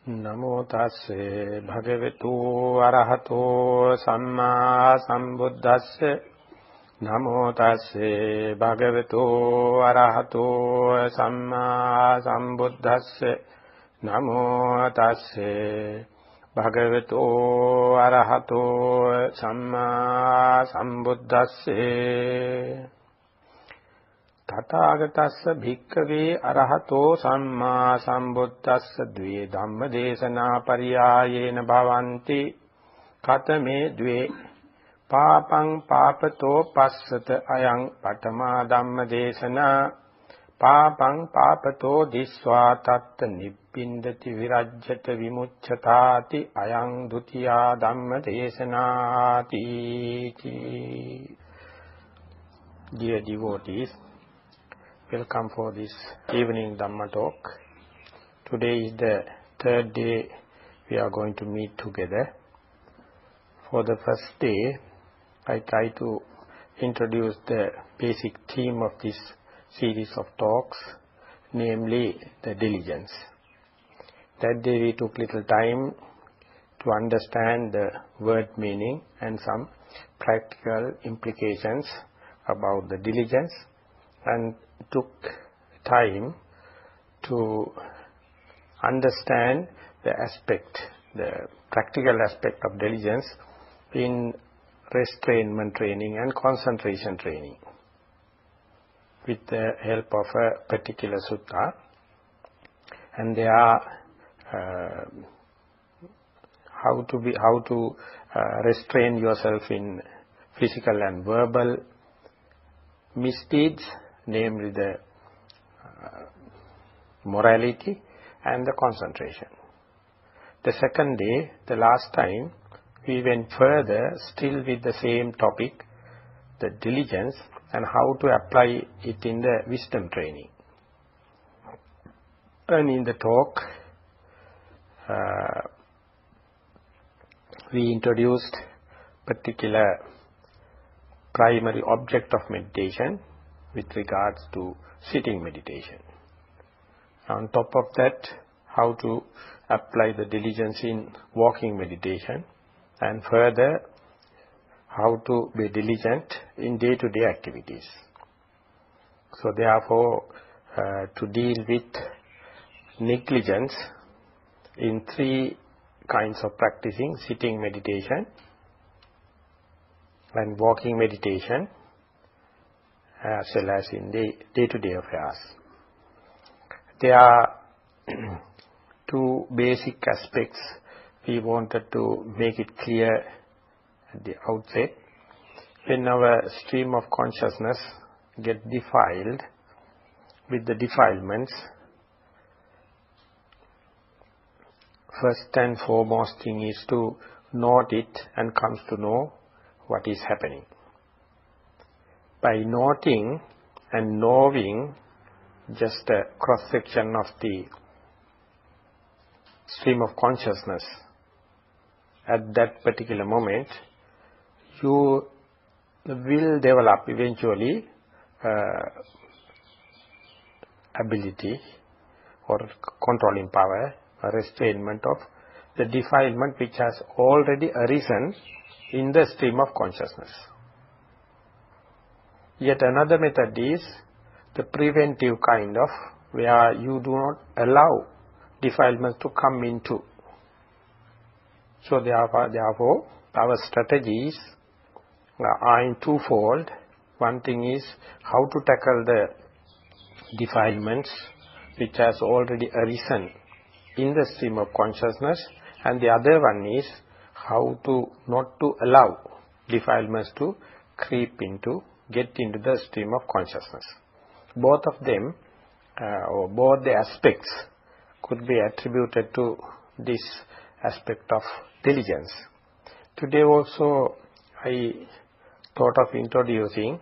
Namo tasse bhagavato arahato samma sambuddhasse. Namo tasse bhagavato arahato samma sambuddhasse. Namo tasse bhagavato arahato samma sambuddhasse. Tathāgatassa bhikkhave arahato samma sambuddhassa dve dhammadesana pariyāyena bhavanti katame dve pāpaṃ pāpato passata ayam patamā dhammadesana pāpaṃ pāpato disvā tatta nibbindati virajjata vimuccatāti ayam dutiyā dhammadesanaāti. Dear devotees, welcome for this evening Dhamma talk. Today is the third day we are going to meet together. For the first day, I try to introduce the basic theme of this series of talks, namely the diligence. That day we took little time to understand the word meaning and some practical implications about the diligence, and took time to understand the practical aspect of diligence in restrainment training and concentration training with the help of a particular sutta. And there are how to restrain yourself in physical and verbal misdeeds, namely the morality and the concentration. The second day, the last time, we went further still with the same topic, the diligence, and how to apply it in the wisdom training. And in the talk, we introduced particular primary object of meditation with regards to sitting meditation. On top of that, how to apply the diligence in walking meditation, and further, how to be diligent in day-to-day activities. So therefore, to deal with negligence in three kinds of practicing: sitting meditation and walking meditation, as well as in the day-to-day affairs. There are two basic aspects we wanted to make it clear at the outset. When our stream of consciousness gets defiled with the defilements, first and foremost thing is to note it and comes to know what is happening. By noting and knowing just a cross-section of the stream of consciousness at that particular moment, you will develop eventually ability or controlling power or restrainment of the defilement which has already arisen in the stream of consciousness. Yet another method is the preventive kind of, where you do not allow defilements to come into. So therefore our strategies are in twofold. One thing is how to tackle the defilements which has already arisen in the stream of consciousness, and the other one is how to not to allow defilements to creep into, get into the stream of consciousness. Both of them, or both the aspects, could be attributed to this aspect of diligence. Today also I thought of introducing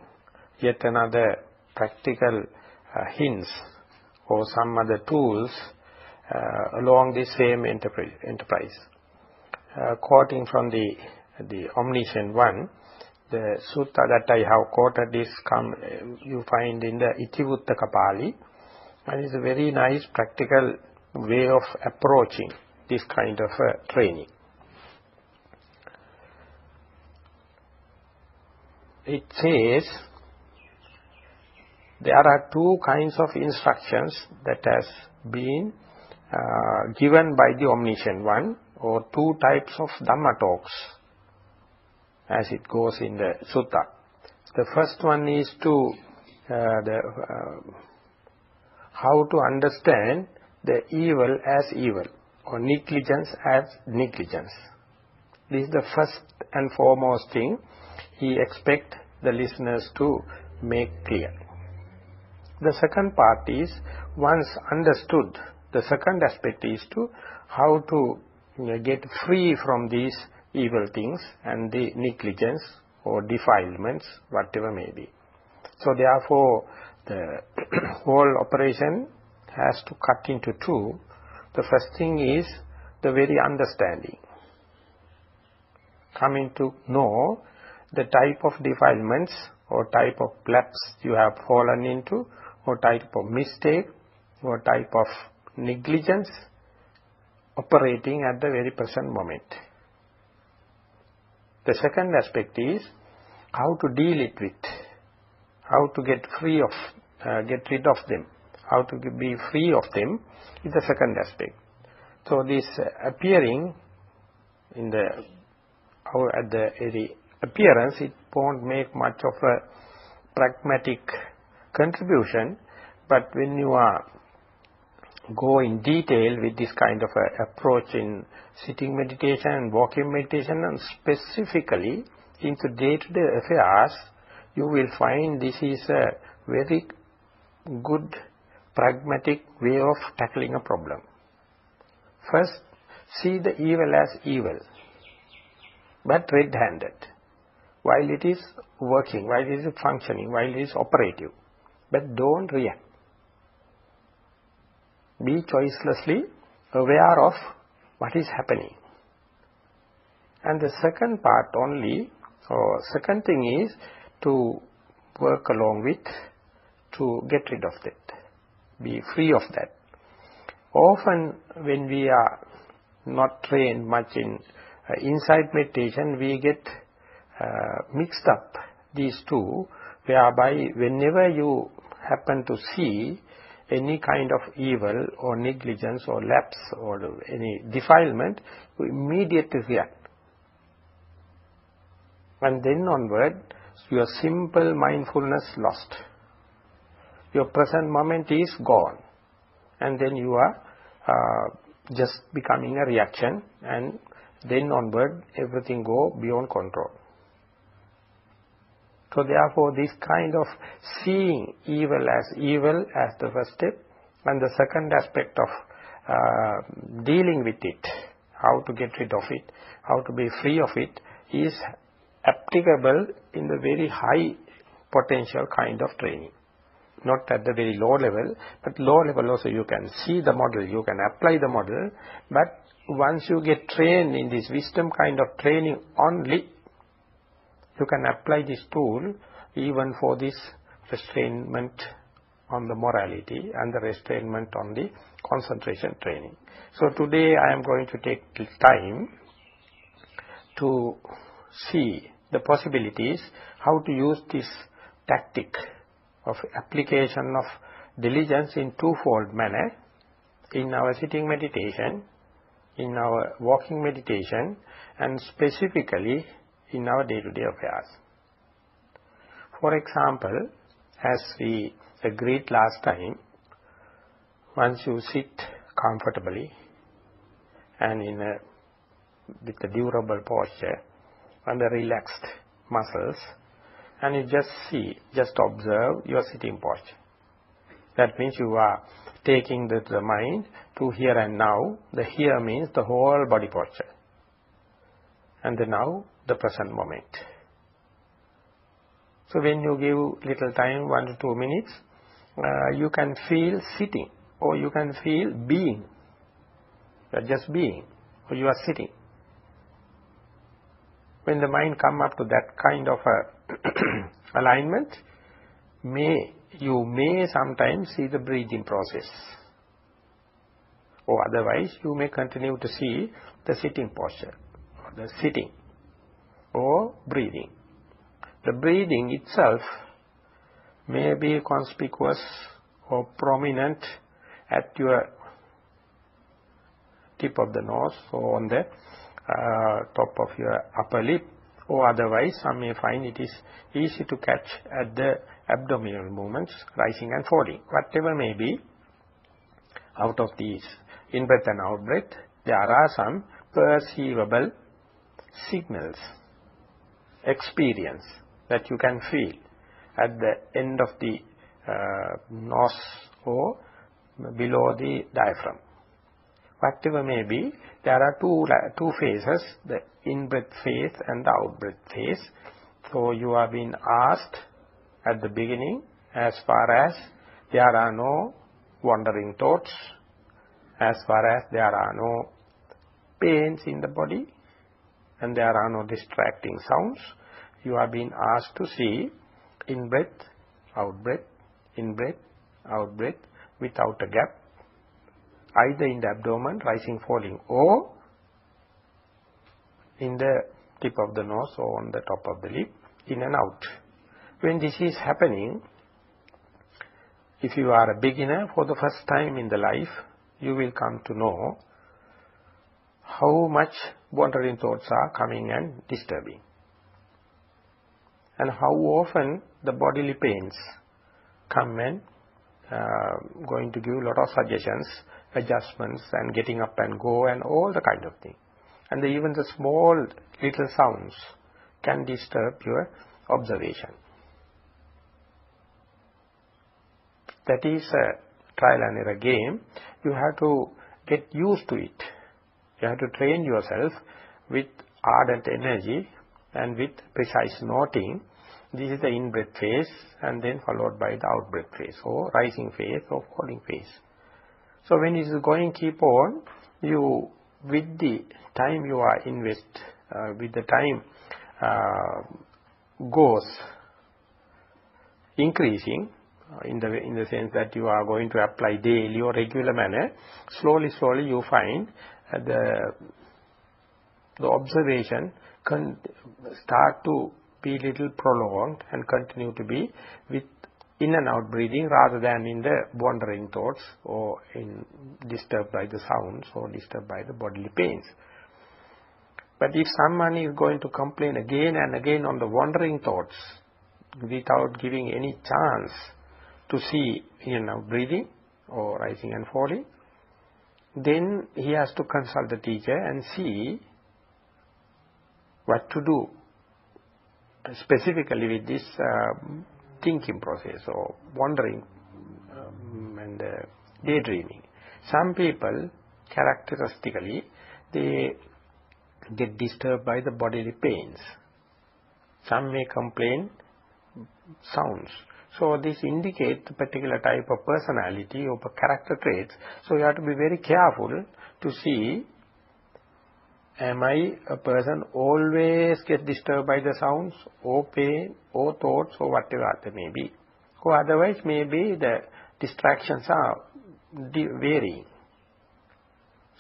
yet another practical hints or some other tools along the same enterprise. Quoting from the Omniscient One, the sutta that I have quoted is you find in the Itivuttaka Pali, and it's a very nice practical way of approaching this kind of training. It says there are two kinds of instructions that has been given by the Omniscient One, or two types of Dhamma talks, as it goes in the Sutta. The first one is to how to understand the evil as evil, or negligence as negligence. This is the first and foremost thing he expects the listeners to make clear. The second part is, once understood, the second aspect is to how to get free from these evil things and the negligence or defilements, whatever may be. So therefore, the whole operation has to cut into two. The first thing is the very understanding. Coming to know the type of defilements or type of lapse you have fallen into, or type of mistake, or type of negligence operating at the very present moment. The second aspect is how to deal it with, how to get rid of them, how to be free of them is the second aspect. So this appearing in the at the very appearance, it won't make much of a pragmatic contribution, but when you are go in detail with this kind of a approach in sitting meditation and walking meditation, and specifically into day-to-day affairs, you will find this is a very good pragmatic way of tackling a problem. First, see the evil as evil, but red-handed, while it is working, while it is functioning, while it is operative. But don't react. Be choicelessly aware of what is happening. And the second part only, or second thing is to work along with, to get rid of that. Be free of that. Often when we are not trained much in insight meditation, we get mixed up these two, whereby whenever you happen to see any kind of evil or negligence or lapse or any defilement, you immediately react. And then onward, your simple mindfulness lost. Your present moment is gone. And then you are just becoming a reaction, and then onward everything go beyond control. So therefore, this kind of seeing evil as the first step, and the second aspect of dealing with it, how to get rid of it, how to be free of it, is applicable in the very high potential kind of training. Not at the very low level, but low level also you can see the model, you can apply the model, but once you get trained in this wisdom kind of training only, you can apply this tool even for this restrainment on the morality and the restrainment on the concentration training. So today I am going to take time to see the possibilities, how to use this tactic of application of diligence in twofold manner, in our sitting meditation, in our walking meditation, and specifically in our day-to-day affairs. For example, as we agreed last time, once you sit comfortably and with a durable posture and a relaxed muscles, and you just observe your sitting posture. That means you are taking the mind to here and now. The here means the whole body posture, and the now, the present moment. So when you give little time, 1 to 2 minutes, you can feel sitting, or you can feel being. You are just being, or you are sitting. When the mind come up to that kind of a alignment, you may sometimes see the breathing process. Or otherwise, you may continue to see the sitting posture, or the sitting, or breathing. The breathing itself may be conspicuous or prominent at your tip of the nose or on the top of your upper lip, or otherwise some may find it is easy to catch at the abdominal movements, rising and falling. Whatever may be, out of these in-breath and out-breath, there are some perceivable signals, experience that you can feel at the end of the nose or below the diaphragm. Whatever may be, there are two phases, the in-breath phase and the out-breath phase. So you are being asked at the beginning, as far as there are no wandering thoughts, as far as there are no pains in the body, and there are no distracting sounds, you are being asked to see in-breath, out-breath, in-breath, out-breath, without a gap, either in the abdomen, rising, falling, or in the tip of the nose or on the top of the lip, in and out. When this is happening, if you are a beginner for the first time in the life, you will come to know how much wandering thoughts are coming and disturbing, and how often the bodily pains come and going to give a lot of suggestions, adjustments, and getting up and go and all the kind of thing. And even the small little sounds can disturb your observation. That is a trial and error game. You have to get used to it. You have to train yourself with ardent energy and with precise noting. This is the in-breath phase, and then followed by the out-breath phase, or rising phase or falling phase. So when it is going keep on, you, with the time you are with the time goes increasing, in the sense that you are going to apply daily or regular manner, slowly you find the observation can start to be little prolonged and continue to be with in and out breathing, rather than in the wandering thoughts or disturbed by the sounds or disturbed by the bodily pains. But if someone is going to complain again and again on the wandering thoughts without giving any chance to see in and out breathing or rising and falling, then he has to consult the teacher and see what to do specifically with this thinking process or wandering and daydreaming. Some people, characteristically, they get disturbed by the bodily pains. Some may complain sounds. So this indicates a particular type of personality or character traits. So you have to be very careful to see, am I a person always get disturbed by the sounds or pain or thoughts or whatever they may be. Or otherwise maybe the distractions are varying.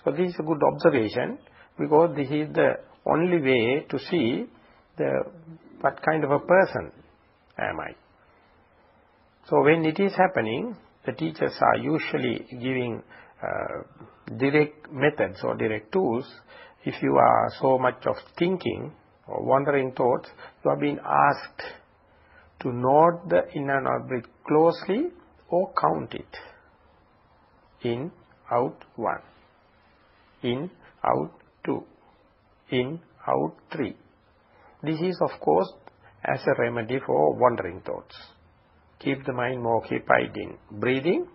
So this is a good observation, because this is the only way to see what kind of a person am I. So when it is happening, the teachers are usually giving direct methods or direct tools. If you are so much of thinking or wandering thoughts, you are being asked to note the in and out breath closely or count it. In, out, 1. In, out, 2. In, out, 3. This is of course as a remedy for wandering thoughts. Keep the mind more occupied in breathing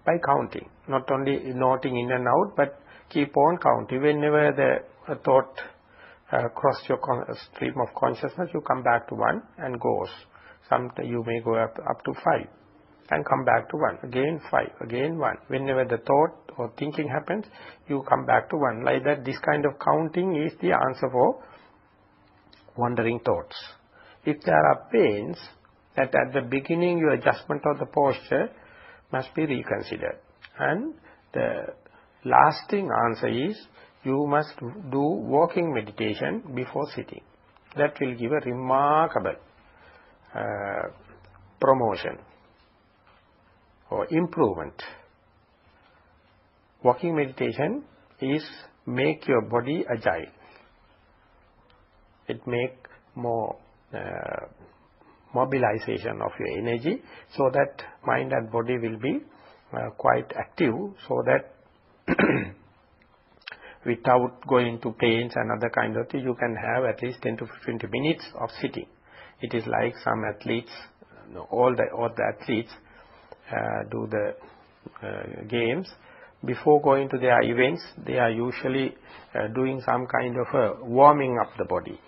by counting. Not only noting in and out, but keep on counting. Whenever the thought crosses your stream of consciousness, you come back to 1 and goes. Sometimes you may go up to 5 and come back to 1. Again 5, again 1. Whenever the thought or thinking happens, you come back to 1. Like that, this kind of counting is the answer for wandering thoughts. If there are pains, that at the beginning your adjustment of the posture must be reconsidered, and the lasting answer is, you must do walking meditation before sitting. That will give a remarkable promotion or improvement. Walking meditation is make your body agile. It make more mobilization of your energy, so that mind and body will be quite active, so that without going to pains and other kind of things, you can have at least 10 to 20 minutes of sitting. It is like some athletes, all the athletes do the games. Before going to their events, they are usually doing some kind of warming up the body.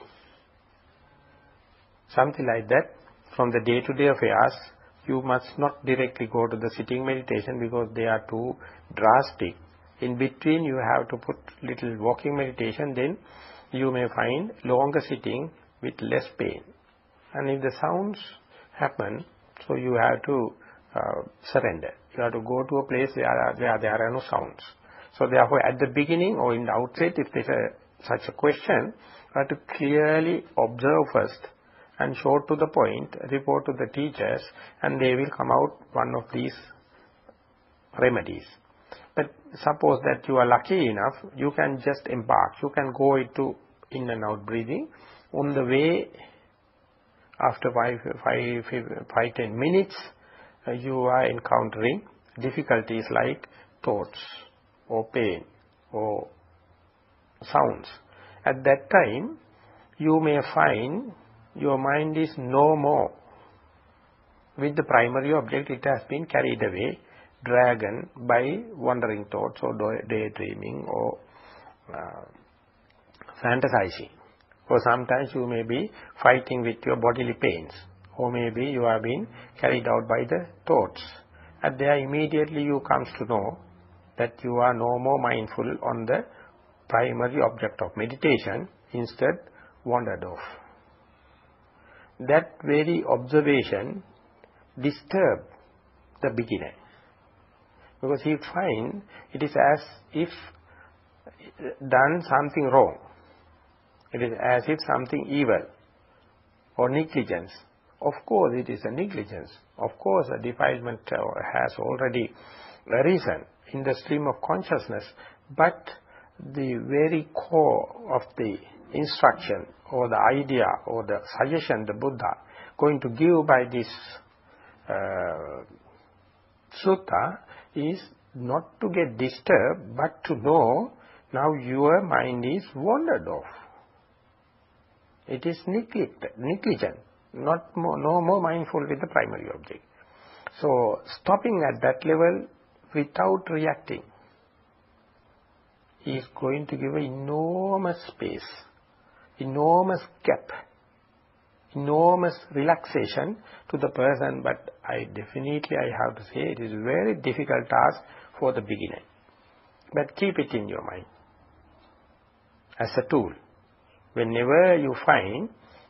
Something like that. From the day-to-day affairs, you must not directly go to the sitting meditation, because they are too drastic. In between, you have to put little walking meditation, then you may find longer sitting with less pain. And if the sounds happen, so you have to surrender. You have to go to a place where there are no sounds. So therefore, at the beginning or in the outset, if there is such a question, you have to clearly observe first and short to the point, report to the teachers, and they will come out one of these remedies. But suppose that you are lucky enough, you can just embark. You can go into in and out breathing. On the way, after 5-10 minutes, you are encountering difficulties like thoughts or pain or sounds. At that time, you may find your mind is no more with the primary object. It has been carried away, dragged by wandering thoughts or daydreaming or fantasizing. Or sometimes you may be fighting with your bodily pains, or maybe you are being carried out by the thoughts. And there immediately you comes to know that you are no more mindful on the primary object of meditation, instead wandered off. That very observation disturbs the beginner, because he finds it is as if done something wrong. It is as if something evil or negligence. Of course, it is a negligence. Of course, a defilement has already arisen in the stream of consciousness, but the very core of the instruction or the idea or the suggestion the Buddha going to give by this sutta is not to get disturbed, but to know now your mind is wandered off. It is negligent, no more mindful with the primary object. So stopping at that level without reacting is going to give an enormous space, enormous gap, enormous relaxation to the person. But I have to say, it is a very difficult task for the beginner. But keep it in your mind as a tool. Whenever you find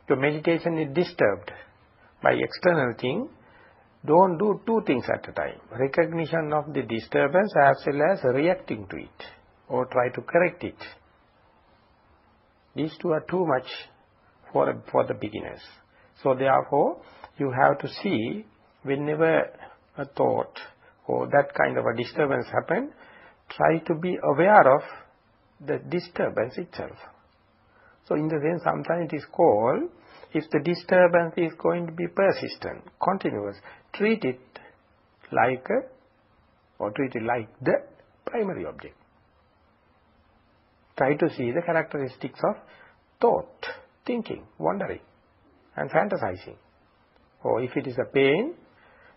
your meditation is disturbed by external thing, don't do two things at a time. Recognition of the disturbance as well as reacting to it, or try to correct it. These two are too much for the beginners. So therefore, you have to see whenever a thought or that kind of a disturbance happen, try to be aware of the disturbance itself. So in the sense, sometimes it is called, if the disturbance is going to be persistent, continuous, treat it like the primary object. Try to see the characteristics of thought, thinking, wandering, and fantasizing. Or if it is a pain,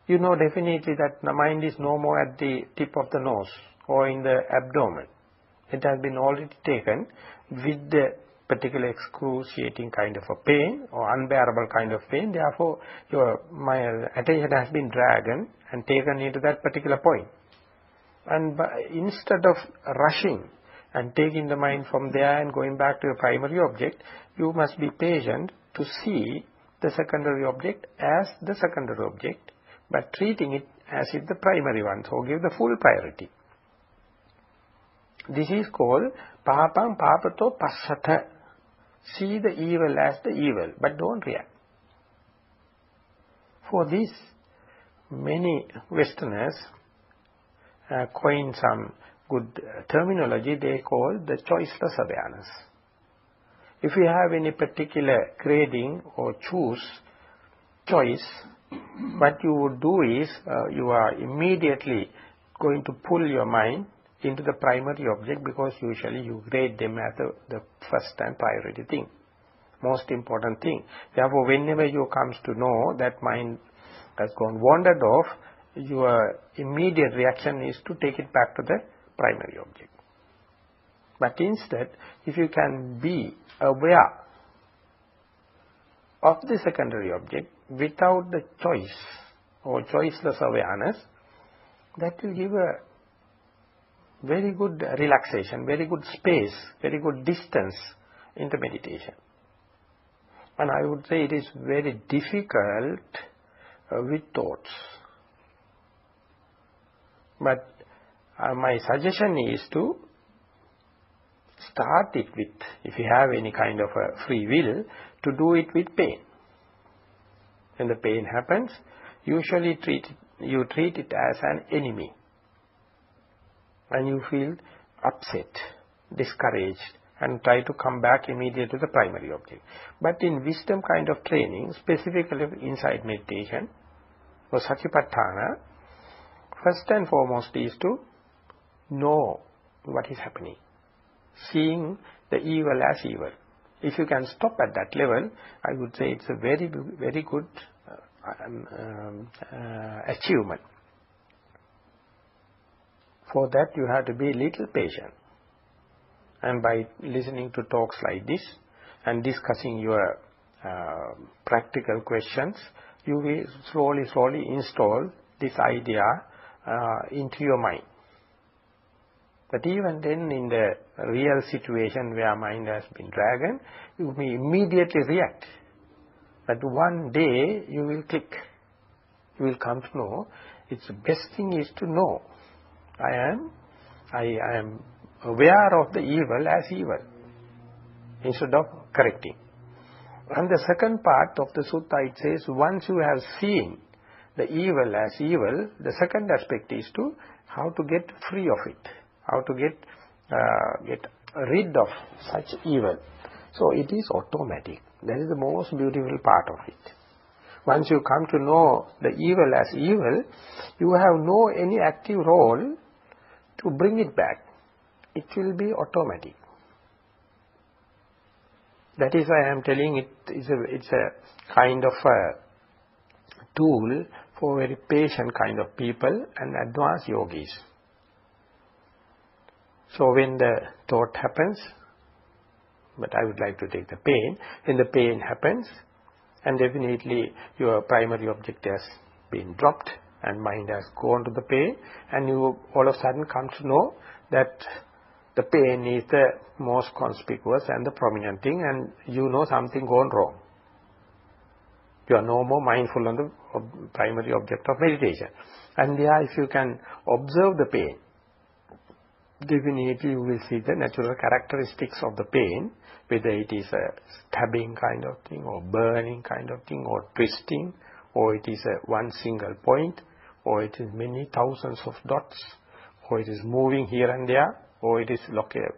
you know definitely that the mind is no more at the tip of the nose or in the abdomen. It has been already taken with the particular excruciating kind of a pain or unbearable kind of pain. Therefore, my attention has been dragged and taken into that particular point. And instead of rushing and taking the mind from there and going back to the primary object, you must be patient to see the secondary object as the secondary object, but treating it as if the primary one, so give the full priority. This is called papam papato passata. See the evil as the evil, but don't react. For this, many Westerners coin some good terminology. They call the choiceless awareness. If you have any particular grading or choice, what you would do is you are immediately going to pull your mind into the primary object, because usually you grade them as the first and priority thing, most important thing. Therefore, whenever you comes to know that mind has gone wandered off, your immediate reaction is to take it back to the primary object. But instead, if you can be aware of the secondary object without the choice or choiceless awareness, that will give a very good relaxation, very good space, very good distance in the meditation. And I would say it is very difficult with thoughts. But my suggestion is to start it with, if you have any kind of a free will, to do it with pain. When the pain happens, usually you treat it as an enemy. And you feel upset, discouraged, and try to come back immediately to the primary object. But in wisdom kind of training, specifically inside meditation or Sathipattana, first and foremost is to know what is happening, seeing the evil as evil. If you can stop at that level, I would say it's a very, very good achievement. For that, you have to be a little patient. And by listening to talks like this and discussing your practical questions, you will slowly install this idea into your mind. But even then, in the real situation where mind has been dragged, you may immediately react. But one day, you will click. You will come to know, it's the best thing is to know. I am aware of the evil as evil, instead of correcting. And the second part of the sutta, it says, once you have seen the evil as evil, the second aspect is to how to get free of it, how to get rid of such evil. So it is automatic. That is the most beautiful part of it. Once you come to know the evil as evil, you have no any active role to bring it back. It will be automatic. That is why I am telling it's a kind of a tool for very patient kind of people and advanced yogis. So when the thought happens, but I would like to take the pain, when the pain happens, and definitely your primary object has been dropped and mind has gone to the pain, and you all of a sudden come to know that the pain is the most conspicuous and the prominent thing, and you know something gone wrong. You are no more mindful on the primary object of meditation. And there, if you can observe the pain, definitely you will see the natural characteristics of the pain, whether it is a stabbing kind of thing, or burning kind of thing, or twisting, or it is a one single point, or it is many thousands of dots, or it is moving here and there, or it is located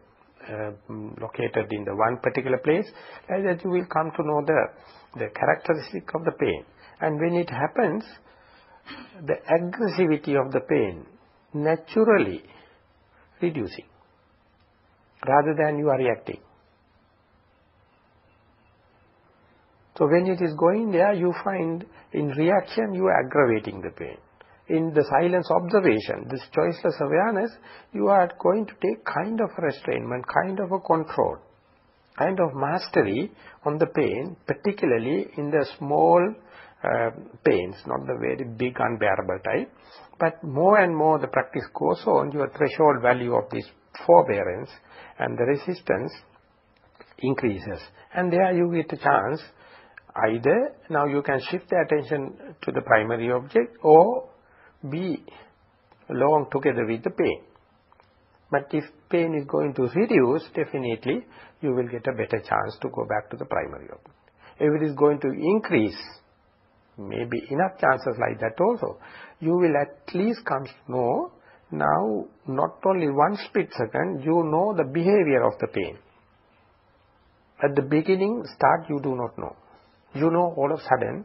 in the one particular place. Like that you will come to know the characteristic of the pain. And when it happens, the aggressivity of the pain naturally reducing, rather than you are reacting. So when it is going there, you find in reaction you are aggravating the pain. In the silence observation, this choiceless awareness, you are going to take kind of a restrainment, kind of a control, kind of mastery on the pain, particularly in the small pains, not the very big unbearable type. But more and more the practice goes on, your threshold value of this forbearance and the resistance increases. And there you get a chance, either now you can shift the attention to the primary object or be along together with the pain. But if pain is going to reduce, definitely you will get a better chance to go back to the primary object. If it is going to increase, maybe enough chances like that also, you will at least come to know now not only one split second, you know the behavior of the pain. At the beginning, start, you do not know. You know all of a sudden,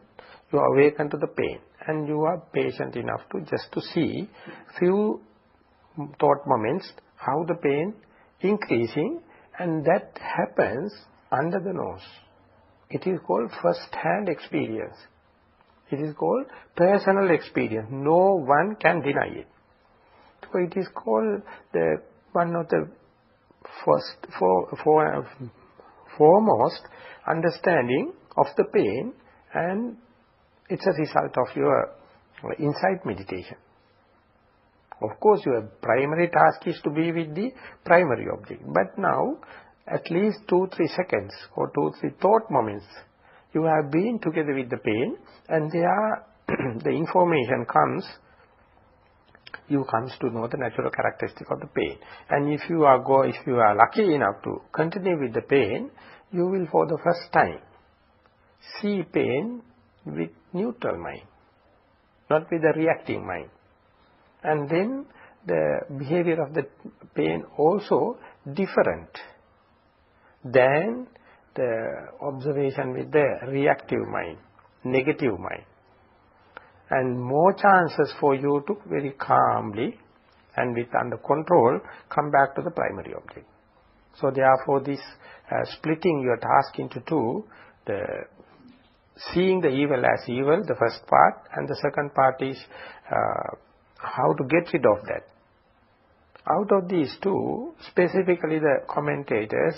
you are awakened to the pain and you are patient enough to just to see few thought moments, how the pain increasing, and that happens under the nose. It is called first-hand experience. It is called personal experience. No one can deny it. So it is called one of the foremost understanding of the pain, and it's a result of your insight meditation. Of course, your primary task is to be with the primary object. But now, at least 2-3 seconds or 2-3 thought moments, you have been together with the pain, and there the information comes, you comes to know the natural characteristic of the pain. And if you are lucky enough to continue with the pain, you will for the first time see pain with neutral mind, not with a reactive mind. And then the behavior of the pain also different than the observation with the reactive mind, negative mind. And more chances for you to very calmly and with under control come back to the primary object. So therefore this splitting your task into two, the seeing the evil as evil, the first part, and the second part is how to get rid of that. Out of these two, specifically the commentators,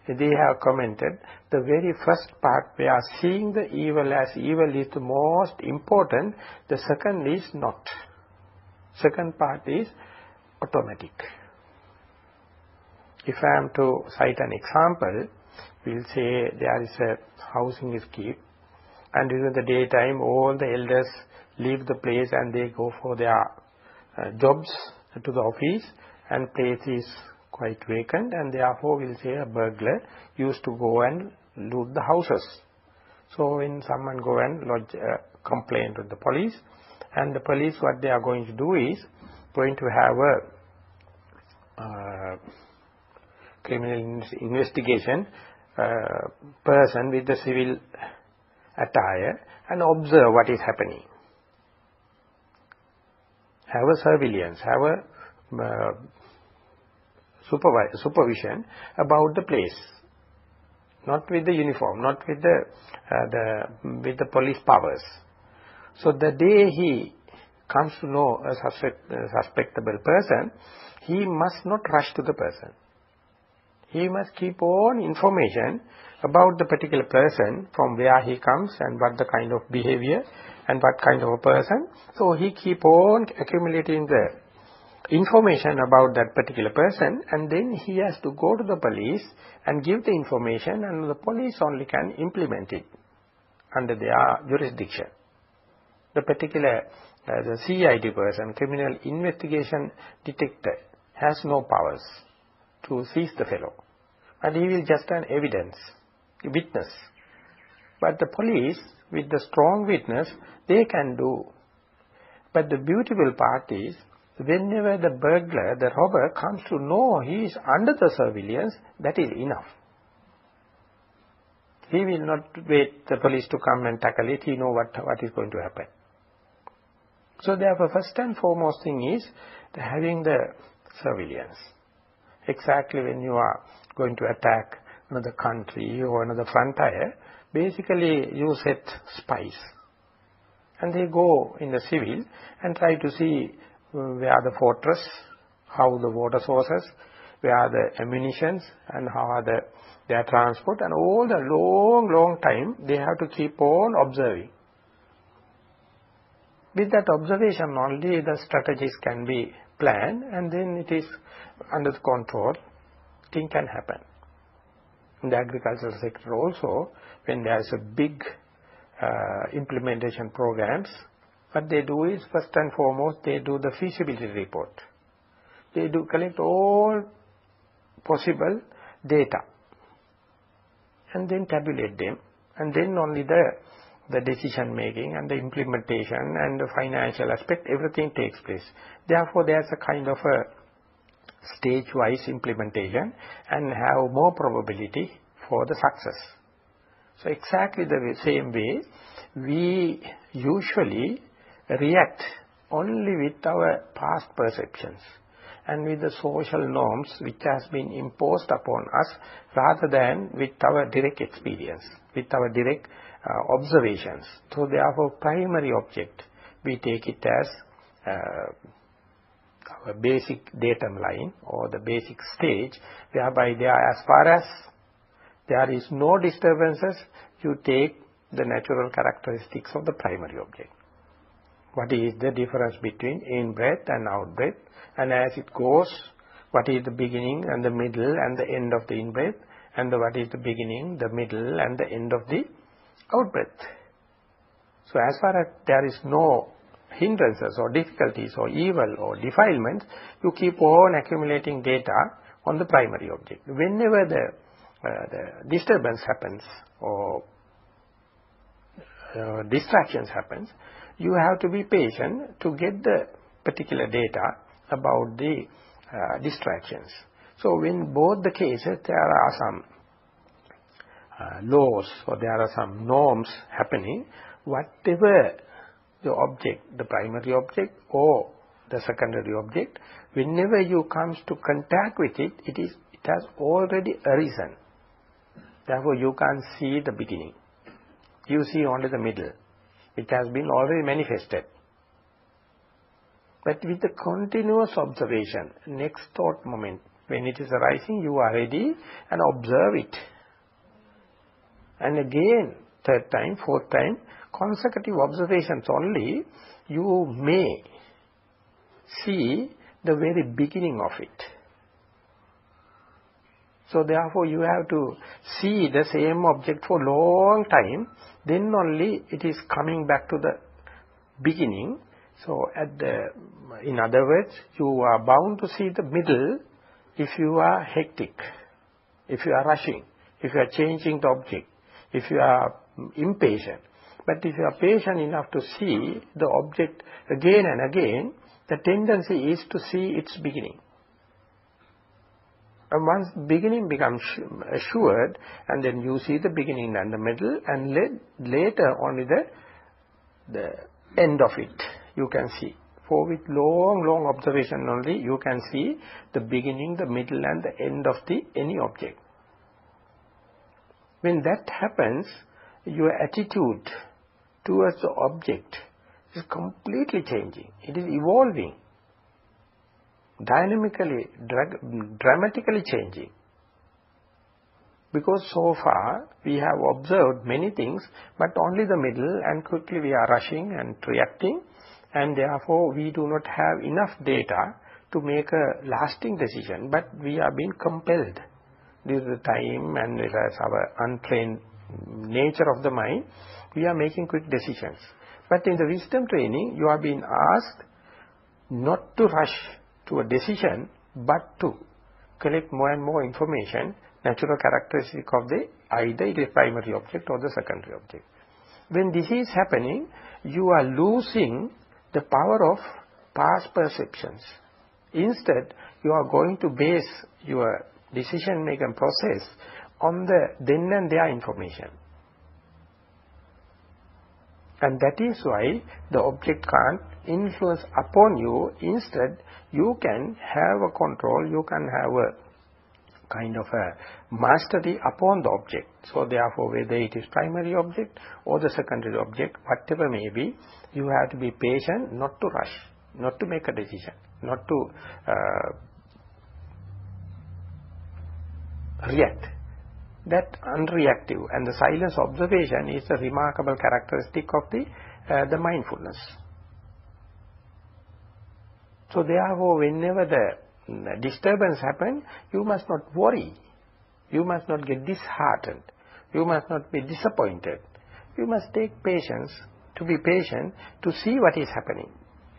they have commented the very first part where seeing the evil as evil is the most important, the second is not. Second part is automatic. If I am to cite an example, we'll say there is a housing scheme, and during the daytime all the elders leave the place and they go for their jobs to the office, and place is quite vacant, and therefore we'll say a burglar used to go and loot the houses. So when someone go and lodge a complaint with the police, and the police, what they are going to do is going to have a criminal investigation person with the civil attire and observe what is happening. Have a surveillance, have a supervision about the place, not with the uniform, not with the police powers. So the day he comes to know a suspectable person, he must not rush to the person. He must keep on information about the particular person, from where he comes and what the kind of behavior and what kind of a person. So he keep on accumulating the information about that particular person, and then he has to go to the police and give the information, and the police only can implement it under their jurisdiction. The particular the CID person, criminal investigation detector, has no powers to seize the fellow, and he will just an evidence, witness. But the police, with the strong witness, they can do. But the beautiful part is, whenever the burglar, the robber, comes to know he is under the surveillance, that is enough. He will not wait the police to come and tackle it. He knows what is going to happen. So therefore, first and foremost thing is having the surveillance. Exactly when you are going to attack another country or another frontier, basically you set spies. And they go in the civil and try to see where the fortress, how the water sources, where are the ammunitions, and how are their transport, and all the long time they have to keep on observing. With that observation only the strategies can be planned, and then it is under control, thing can happen. In the agricultural sector also, when there is a big implementation programs, what they do is, first and foremost, they do the feasibility report. They do collect all possible data, and then tabulate them, and then only the decision making and the implementation and the financial aspect, everything takes place. Therefore, there's a kind of a stage-wise implementation and have more probability for the success. So exactly the same way, we usually react only with our past perceptions and with the social norms which has been imposed upon us, rather than with our direct experience, with our direct observations. So therefore, primary object, we take it as our basic datum line or the basic stage, whereby there, as far as there is no disturbances, you take the natural characteristics of the primary object. What is the difference between in-breath and out-breath, and as it goes, what is the beginning and the middle and the end of the in-breath, and what is the beginning, the middle and the end of the out-breath. So as far as there is no hindrances or difficulties or evil or defilements, you keep on accumulating data on the primary object. Whenever the disturbance happens or distractions happens, you have to be patient to get the particular data about the distractions. So in both the cases, there are some laws or there are some norms happening. Whatever the object, the primary object or the secondary object, whenever you comes to contact with it, it has already arisen. Therefore, you can't see the beginning. You see only the middle. It has been already manifested. But with the continuous observation, next thought moment, when it is arising, you are ready and observe it. And again, third time, fourth time, consecutive observations only, you may see the very beginning of it. So therefore, you have to see the same object for long time, then only it is coming back to the beginning. So in other words, you are bound to see the middle if you are hectic, if you are rushing, if you are changing the object, if you are impatient. But if you are patient enough to see the object again and again, the tendency is to see its beginning. And once beginning becomes assured, and then you see the beginning and the middle, and later only the end of it you can see. For with long observation only, you can see the beginning, the middle and the end of any object. When that happens, your attitude towards the object is completely changing. It is evolving, dynamically, dramatically changing. Because so far we have observed many things, but only the middle, and quickly we are rushing and reacting, and therefore we do not have enough data to make a lasting decision. But we are being compelled due to the time and as our untrained nature of the mind, we are making quick decisions. But in the wisdom training, you are being asked not to rush to a decision, but to collect more and more information, natural characteristic of either the primary object or the secondary object. When this is happening, you are losing the power of past perceptions. Instead, you are going to base your decision-making process on the then and there information. And that is why the object can't influence upon you. Instead, you can have a control, you can have a kind of a mastery upon the object. So therefore, whether it is primary object or the secondary object, whatever may be, you have to be patient, not to rush, not to make a decision, not to react. That unreactive and the silence observation is a remarkable characteristic of the mindfulness. So therefore, whenever the disturbance happens, you must not worry. You must not get disheartened. You must not be disappointed. You must take patience, to be patient, to see what is happening.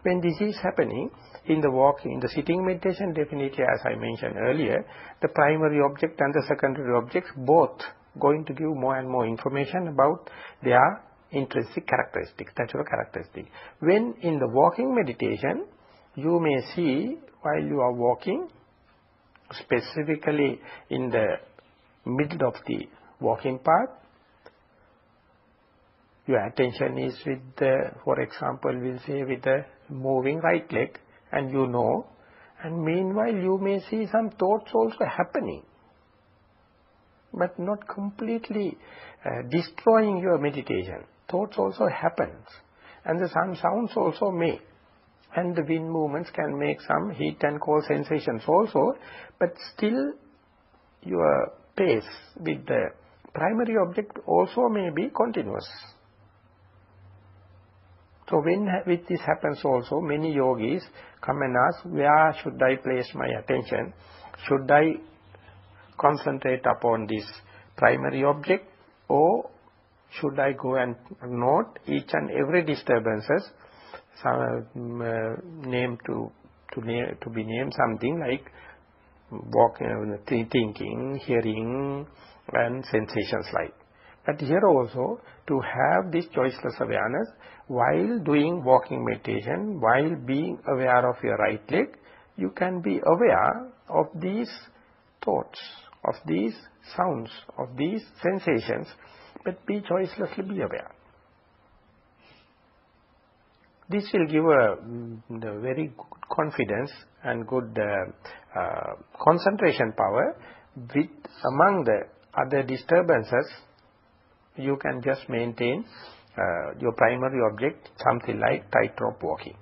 When this is happening, in the sitting meditation, definitely as I mentioned earlier, the primary object and the secondary objects both going to give more and more information about their intrinsic characteristics, natural characteristics. When in the walking meditation, you may see while you are walking, specifically in the middle of the walking path, your attention is with the, for example, we'll say with the moving right leg, and you know, and meanwhile you may see some thoughts also happening, but not completely destroying your meditation. Thoughts also happens, and the some sounds also may, and the wind movements can make some heat and cold sensations also, but still your pace with the primary object also may be continuous. So when with this happens also, many yogis come and ask, where should I place my attention? Should I concentrate upon this primary object, or should I go and note each and every disturbances, name to be named something like walking, thinking, hearing, and sensations like. But here also, to have this choiceless awareness, while doing walking meditation, while being aware of your right leg, you can be aware of these thoughts, of these sounds, of these sensations, but be choicelessly be aware. This will give the very good confidence and good concentration power. With among the other disturbances, you can just maintain your primary object, something like tightrope walking.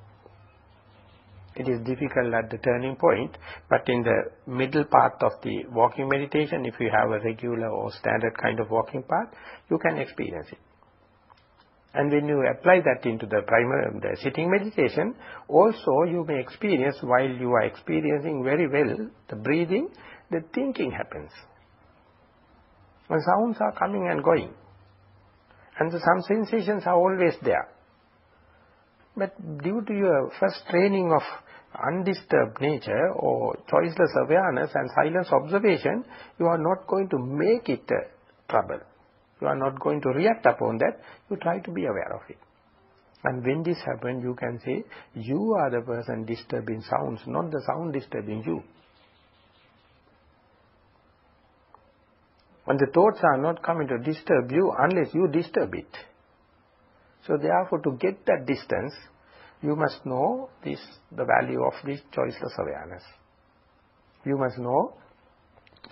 It is difficult at the turning point, but in the middle part of the walking meditation, if you have a regular or standard kind of walking path, you can experience it. And when you apply that into the sitting meditation, also you may experience, while you are experiencing very well the breathing, the thinking happens. And sounds are coming and going. And some sensations are always there. But due to your first training of undisturbed nature or choiceless awareness and silence observation, you are not going to make it trouble. You are not going to react upon that. You try to be aware of it. And when this happens, you can say, you are the person disturbing sounds, not the sound disturbing you. And the thoughts are not coming to disturb you unless you disturb it. So therefore, to get that distance, you must know the value of this choiceless awareness. You must know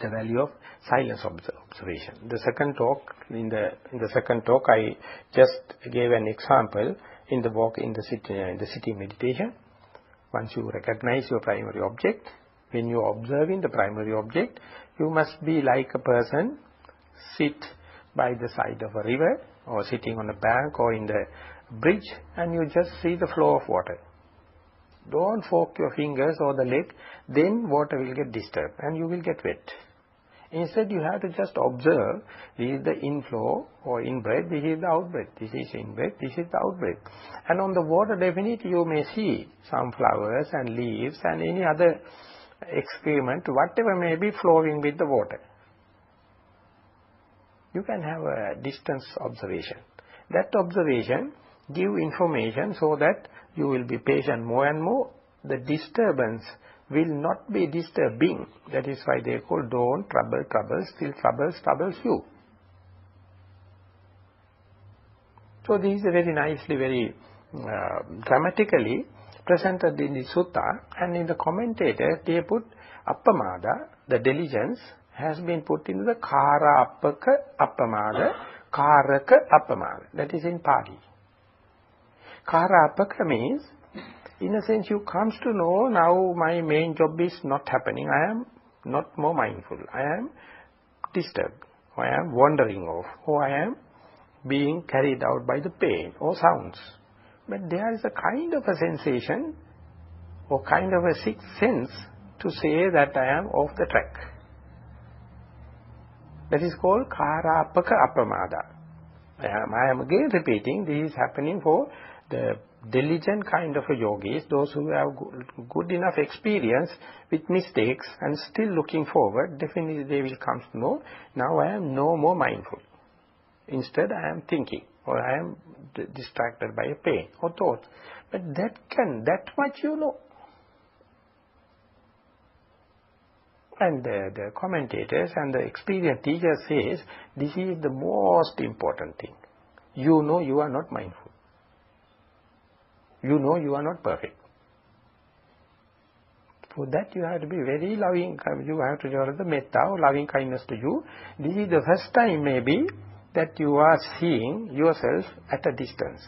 the value of silence observation. The second talk, in the second talk, I just gave an example in the sitting meditation. Once you recognize your primary object, when you are observing the primary object, you must be like a person sit by the side of a river or sitting on a bank or in the bridge, and you just see the flow of water. Don't fork your fingers or the leg, then water will get disturbed and you will get wet. Instead, you have to just observe, this is the inflow or in-breath, this is the out-breath, this is in-breath, this is the out-breath. And on the water, definitely you may see some flowers and leaves and any other excrement, whatever may be flowing with the water. You can have a distance observation. That observation give information so that you will be patient more and more. The disturbance will not be disturbing. That is why they call don't trouble, still troubles you. So this is very nicely, very dramatically presented in the sutta, and in the commentator they put appamada, the diligence, has been put into the kara appaka appamada, karaka appamada. That is in Pali. Kara appaka means, in a sense, you comes to know now my main job is not happening. I am not more mindful. I am disturbed. Or I am wandering off. Or I am being carried out by the pain or sounds. But there is a kind of a sensation or kind of a sixth sense to say that I am off the track. That is called karapaka appamada. I am again repeating, this is happening for the diligent kind of a yogis, those who have good enough experience with mistakes and still looking forward, definitely they will come to know, now I am no more mindful. Instead I am thinking, or I am distracted by a pain or thought. But that much you know. And the commentators and the experienced teacher says, this is the most important thing. You know you are not mindful. You know you are not perfect. For that you have to be very loving. You have to develop the metta or loving kindness to you. This is the first time maybe that you are seeing yourself at a distance.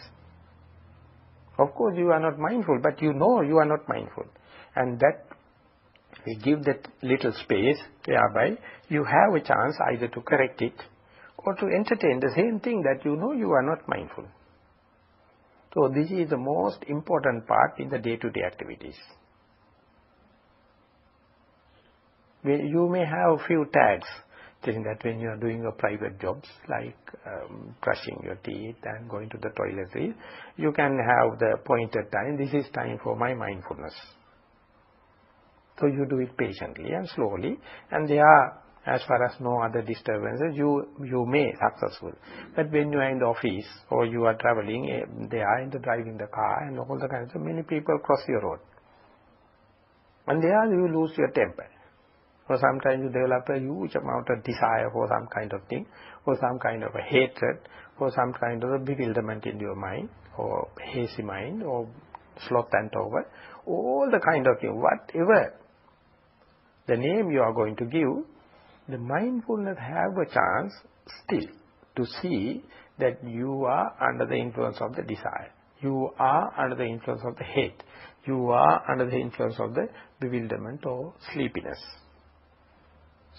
Of course you are not mindful, but you know you are not mindful. And that we give that little space whereby you have a chance either to correct it or to entertain the same thing that you know you are not mindful. So this is the most important part in the day-to-day activities. You may have a few tags, saying that when you are doing your private jobs like brushing your teeth and going to the toiletries, you can have the pointed time, this is time for my mindfulness. So you do it patiently and slowly, and there are, as far as no other disturbances, you may successful. But when you are in the office or you are traveling, they are driving the car and all the kinds of, many people cross your road. And there you lose your temper. Or sometimes you develop a huge amount of desire for some kind of thing, or some kind of a hatred, or some kind of a bewilderment in your mind, or hazy mind, or sloth and over, all the kind of thing, whatever the name you are going to give, the mindfulness have a chance still to see that you are under the influence of the desire. You are under the influence of the hate. You are under the influence of the bewilderment or sleepiness.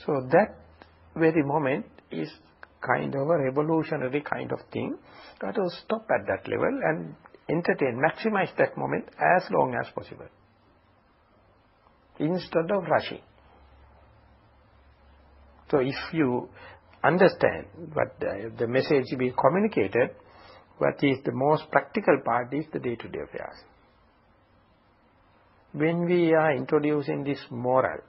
So that very moment is kind of a revolutionary kind of thing. Got to stop at that level and entertain, maximize that moment as long as possible, instead of rushing. So if you understand what the message being communicated, what is the most practical part is the day-to-day affairs. When we are introducing this moral,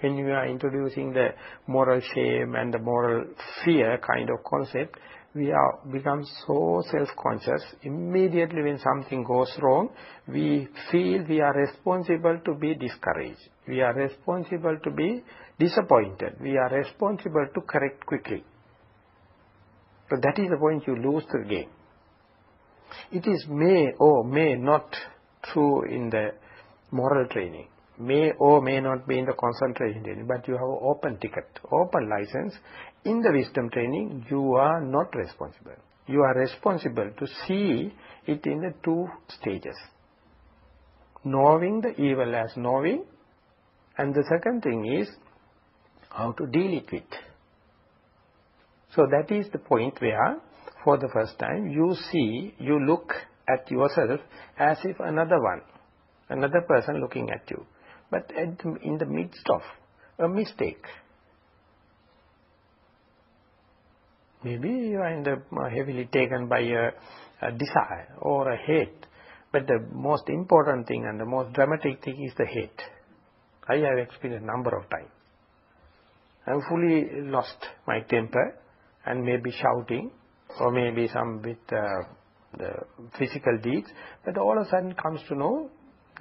when we are introducing the moral shame and the moral fear kind of concept, we are become so self-conscious. Immediately when something goes wrong, we feel we are responsible to be discouraged. We are responsible to be disappointed. We are responsible to correct quickly. So that is the point you lose the game. It is may or may not true in the moral training. May or may not be in the concentration training, but you have an open ticket, open license. In the wisdom training, you are not responsible. You are responsible to see it in the two stages. Knowing the evil as knowing, and the second thing is how to deal it with. So that is the point where, for the first time, you look at yourself as if another person looking at you. But in the midst of a mistake, maybe you are heavily taken by a desire or a hate. But the most important thing and the most dramatic thing is the hate. I have experienced a number of times. I am fully lost my temper and maybe shouting or maybe some with the physical deeds. But all of a sudden comes to know,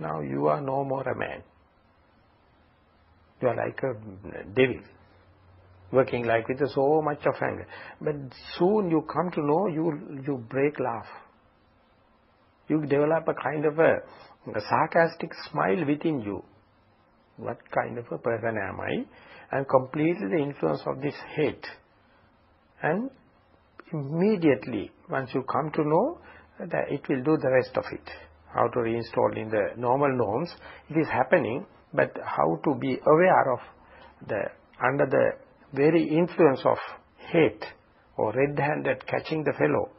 now you are no more a man. You are like a devil, working like with so much of anger. But soon you come to know, you break laugh. You develop a kind of a sarcastic smile within you. What kind of a person am I? And completely the influence of this hate. And immediately, once you come to know, that it will do the rest of it. How to reinstall in the normal norms. It is happening, but how to be aware of under the very influence of hate or red-handed catching the fellow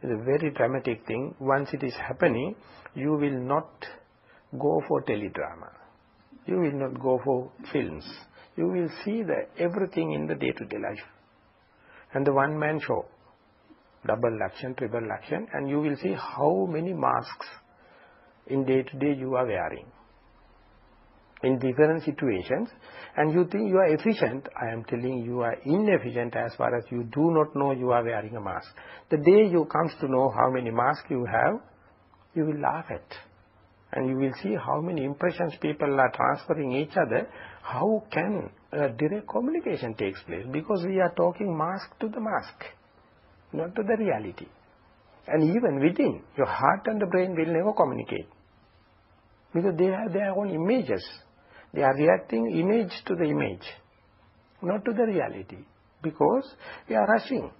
is a very dramatic thing. Once it is happening, you will not go for teledrama. You will not go for films. You will see everything in the day-to-day life. And the one-man show. double action, triple action, and you will see how many masks in day-to-day you are wearing in different situations, and you think you are efficient. I am telling you are inefficient as far as you do not know you are wearing a mask. The day you comes to know how many masks you have, you will laugh at. And you will see how many impressions people are transferring each other. How can a direct communication takes place? Because we are talking mask to the mask, not to the reality. And even within, your heart and the brain will never communicate. Because they have their own images. They are reacting image to the image, not to the reality. Because we are rushing.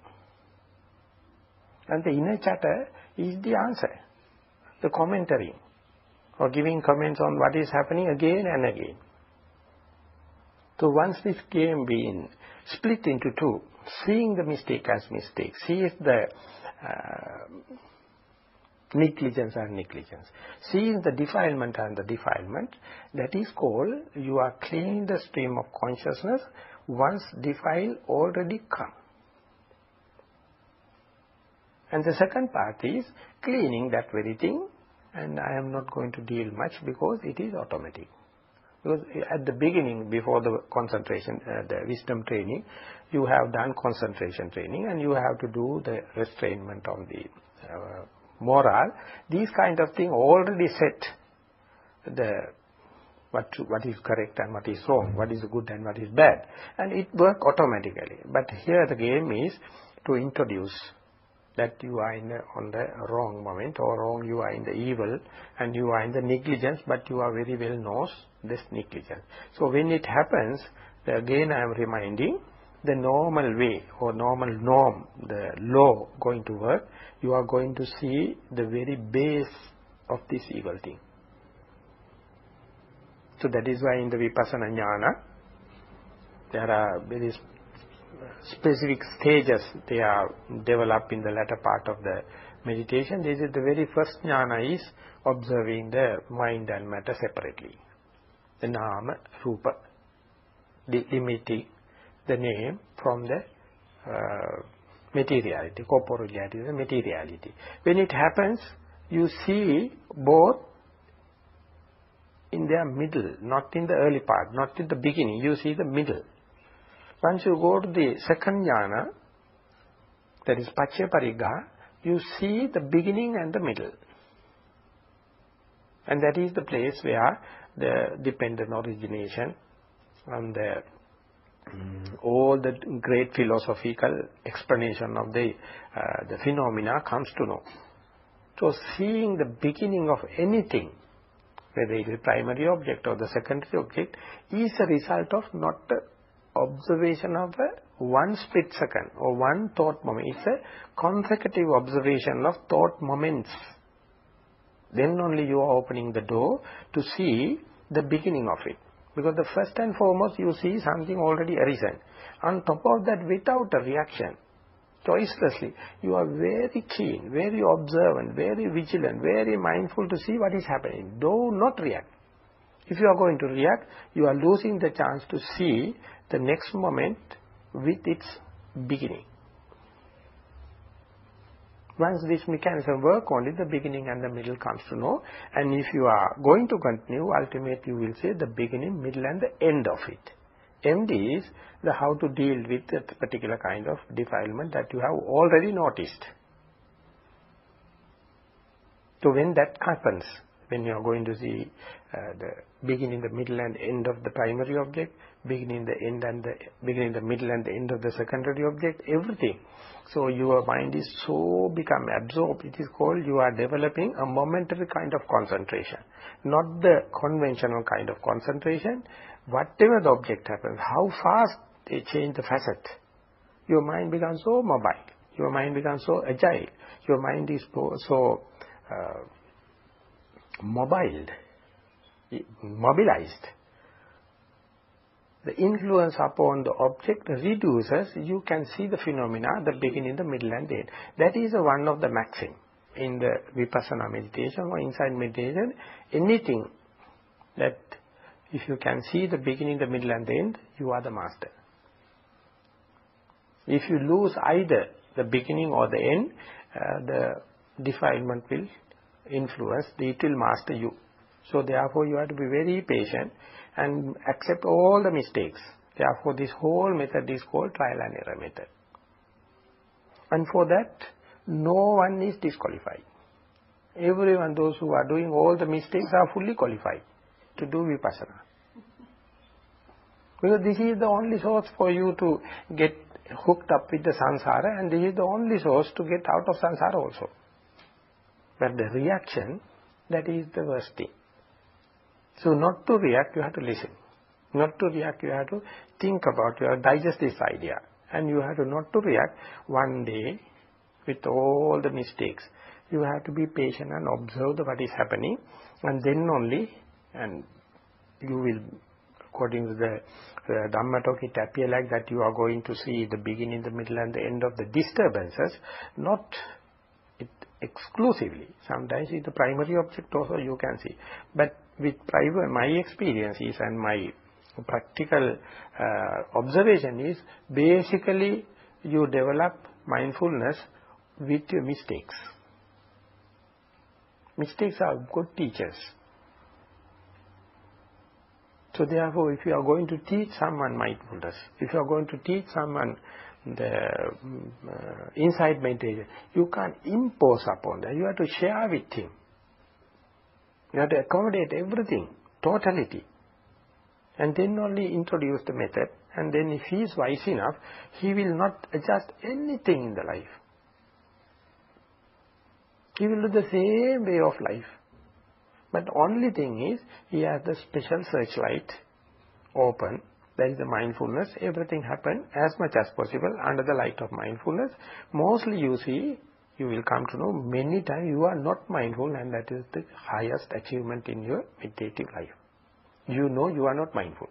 And the inner chatter is the answer. The commentary, or giving comments on what is happening again and again. So once this game being split into two, seeing the mistake as mistake, see if the negligence as negligence, seeing the defilement as the defilement, that is called you are cleaning the stream of consciousness once defile already come. And the second part is cleaning that very thing, and I am not going to deal much because it is automatic. Because at the beginning, before the concentration, the wisdom training, you have done concentration training and you have to do the restrainment on the moral. These kind of thing already set the what is correct and what is wrong, what is good and what is bad. And it works automatically. But here the game is to introduce that you are on the wrong moment, or wrong, you are in the evil and you are in the negligence, but you are very well knows this negligence. So when it happens, again I am reminding the normal way or normal norm, the law going to work, you are going to see the very base of this evil thing. So that is why in the Vipassana Jnana, there are very specific stages they are developed in the latter part of the meditation. This is the very first jnana is observing the mind and matter separately. The nama, rupa, limiting the name from the materiality, corporeality, the materiality. When it happens, you see both in their middle, not in the early part, not in the beginning, you see the middle. Once you go to the second jnana, that is Paccaya Pariggaha, you see the beginning and the middle. And that is the place where the dependent origination and all the great philosophical explanation of the phenomena comes to know. So seeing the beginning of anything, whether it is primary object or the secondary object, is a result of not observation of one split second or one thought moment. It's a consecutive observation of thought moments. Then only you are opening the door to see the beginning of it. Because the first and foremost you see something already arisen. On top of that, without a reaction, choicelessly, you are very keen, very observant, very vigilant, very mindful to see what is happening. Do not react. If you are going to react, you are losing the chance to see the next moment with its beginning. Once this mechanism works, only the beginning and the middle comes to know. And if you are going to continue, ultimately you will say the beginning, middle and the end of it. End is the how to deal with that particular kind of defilement that you have already noticed. So when that happens, when you are going to see the beginning, the middle and end of the primary object, beginning, the end and the beginning, the middle and the end of the secondary object, everything. So your mind is so become absorbed, it is called you are developing a momentary kind of concentration, not the conventional kind of concentration. Whatever the object happens, how fast they change the facet, your mind becomes so mobile, your mind becomes so agile, your mind is so mobilized. The influence upon the object reduces, you can see the phenomena, the beginning, the middle and the end. That is one of the maxim in the Vipassana meditation or inside meditation. Anything that if you can see the beginning, the middle and the end, you are the master. If you lose either the beginning or the end, the defilement will influence, it will master you. So therefore you have to be very patient and accept all the mistakes. Therefore this whole method is called trial and error method. And for that, no one is disqualified. Everyone, those who are doing all the mistakes, are fully qualified to do vipassana. Because this is the only source for you to get hooked up with the samsara, and this is the only source to get out of samsara also. But the reaction, that is the worst thing. So not to react, you have to listen. Not to react, you have to think about, you have to digest this idea. And you have to not to react one day with all the mistakes. You have to be patient and observe what is happening, and then only, and you will, according to the Dhamma talk, it appears like that you are going to see the beginning, the middle and the end of the disturbances, not it exclusively. Sometimes it's the primary object also you can see. But with my experience is, and my practical observation is, basically you develop mindfulness with your mistakes. Mistakes are good teachers. So therefore, if you are going to teach someone mindfulness, if you are going to teach someone the insight meditation, you can't impose upon that. You have to share with him. You have to accommodate everything, totality. And then only introduce the method. And then if he is wise enough, he will not adjust anything in the life. He will do the same way of life. But only thing is, he has the special searchlight open. That is the mindfulness. Everything happen as much as possible under the light of mindfulness. Mostly you see, you will come to know many times you are not mindful, and that is the highest achievement in your meditative life. You know you are not mindful.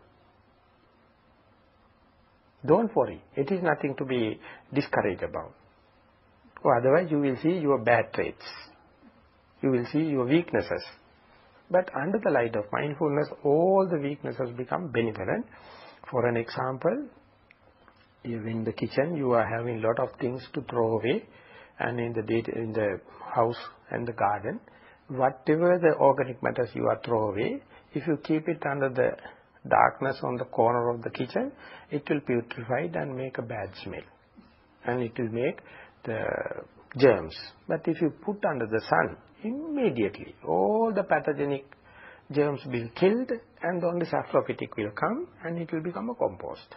Don't worry. It is nothing to be discouraged about. Or otherwise you will see your bad traits. You will see your weaknesses. But under the light of mindfulness, all the weaknesses become benevolent. For an example, in the kitchen you are having lot of things to throw away, and in the house and the garden, whatever the organic matters you are throw away, if you keep it under the darkness on the corner of the kitchen, it will putrefy and make a bad smell. And it will make the germs. But if you put under the sun, immediately all the pathogenic germs will be killed, and only saprophytic will come, and it will become a compost.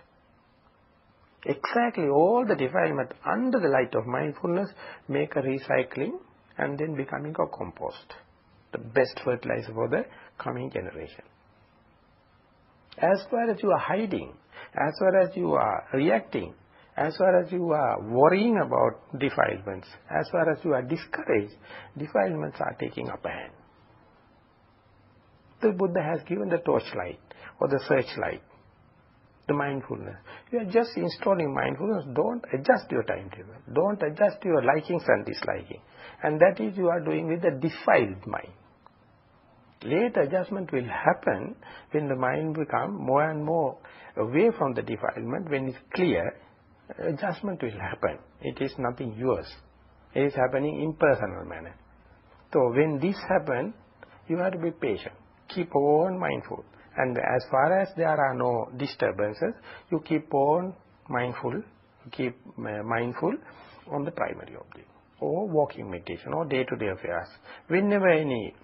Exactly all the defilement under the light of mindfulness make a recycling and then becoming a compost. The best fertilizer for the coming generation. As far as you are hiding, as far as you are reacting, as far as you are worrying about defilements, as far as you are discouraged, defilements are taking up a hand. The Buddha has given the torchlight or the searchlight, the mindfulness. You are just installing mindfulness. Don't adjust your timetable. Don't adjust your likings and disliking. And that is you are doing with the defiled mind. Late adjustment will happen when the mind becomes more and more away from the defilement. When it's clear, adjustment will happen. It is nothing yours. It is happening in personal manner. So when this happens, you have to be patient. Keep on mindful. And as far as there are no disturbances, you keep on mindful. Keep mindful on the primary object, or walking meditation, or day-to-day affairs. Whenever any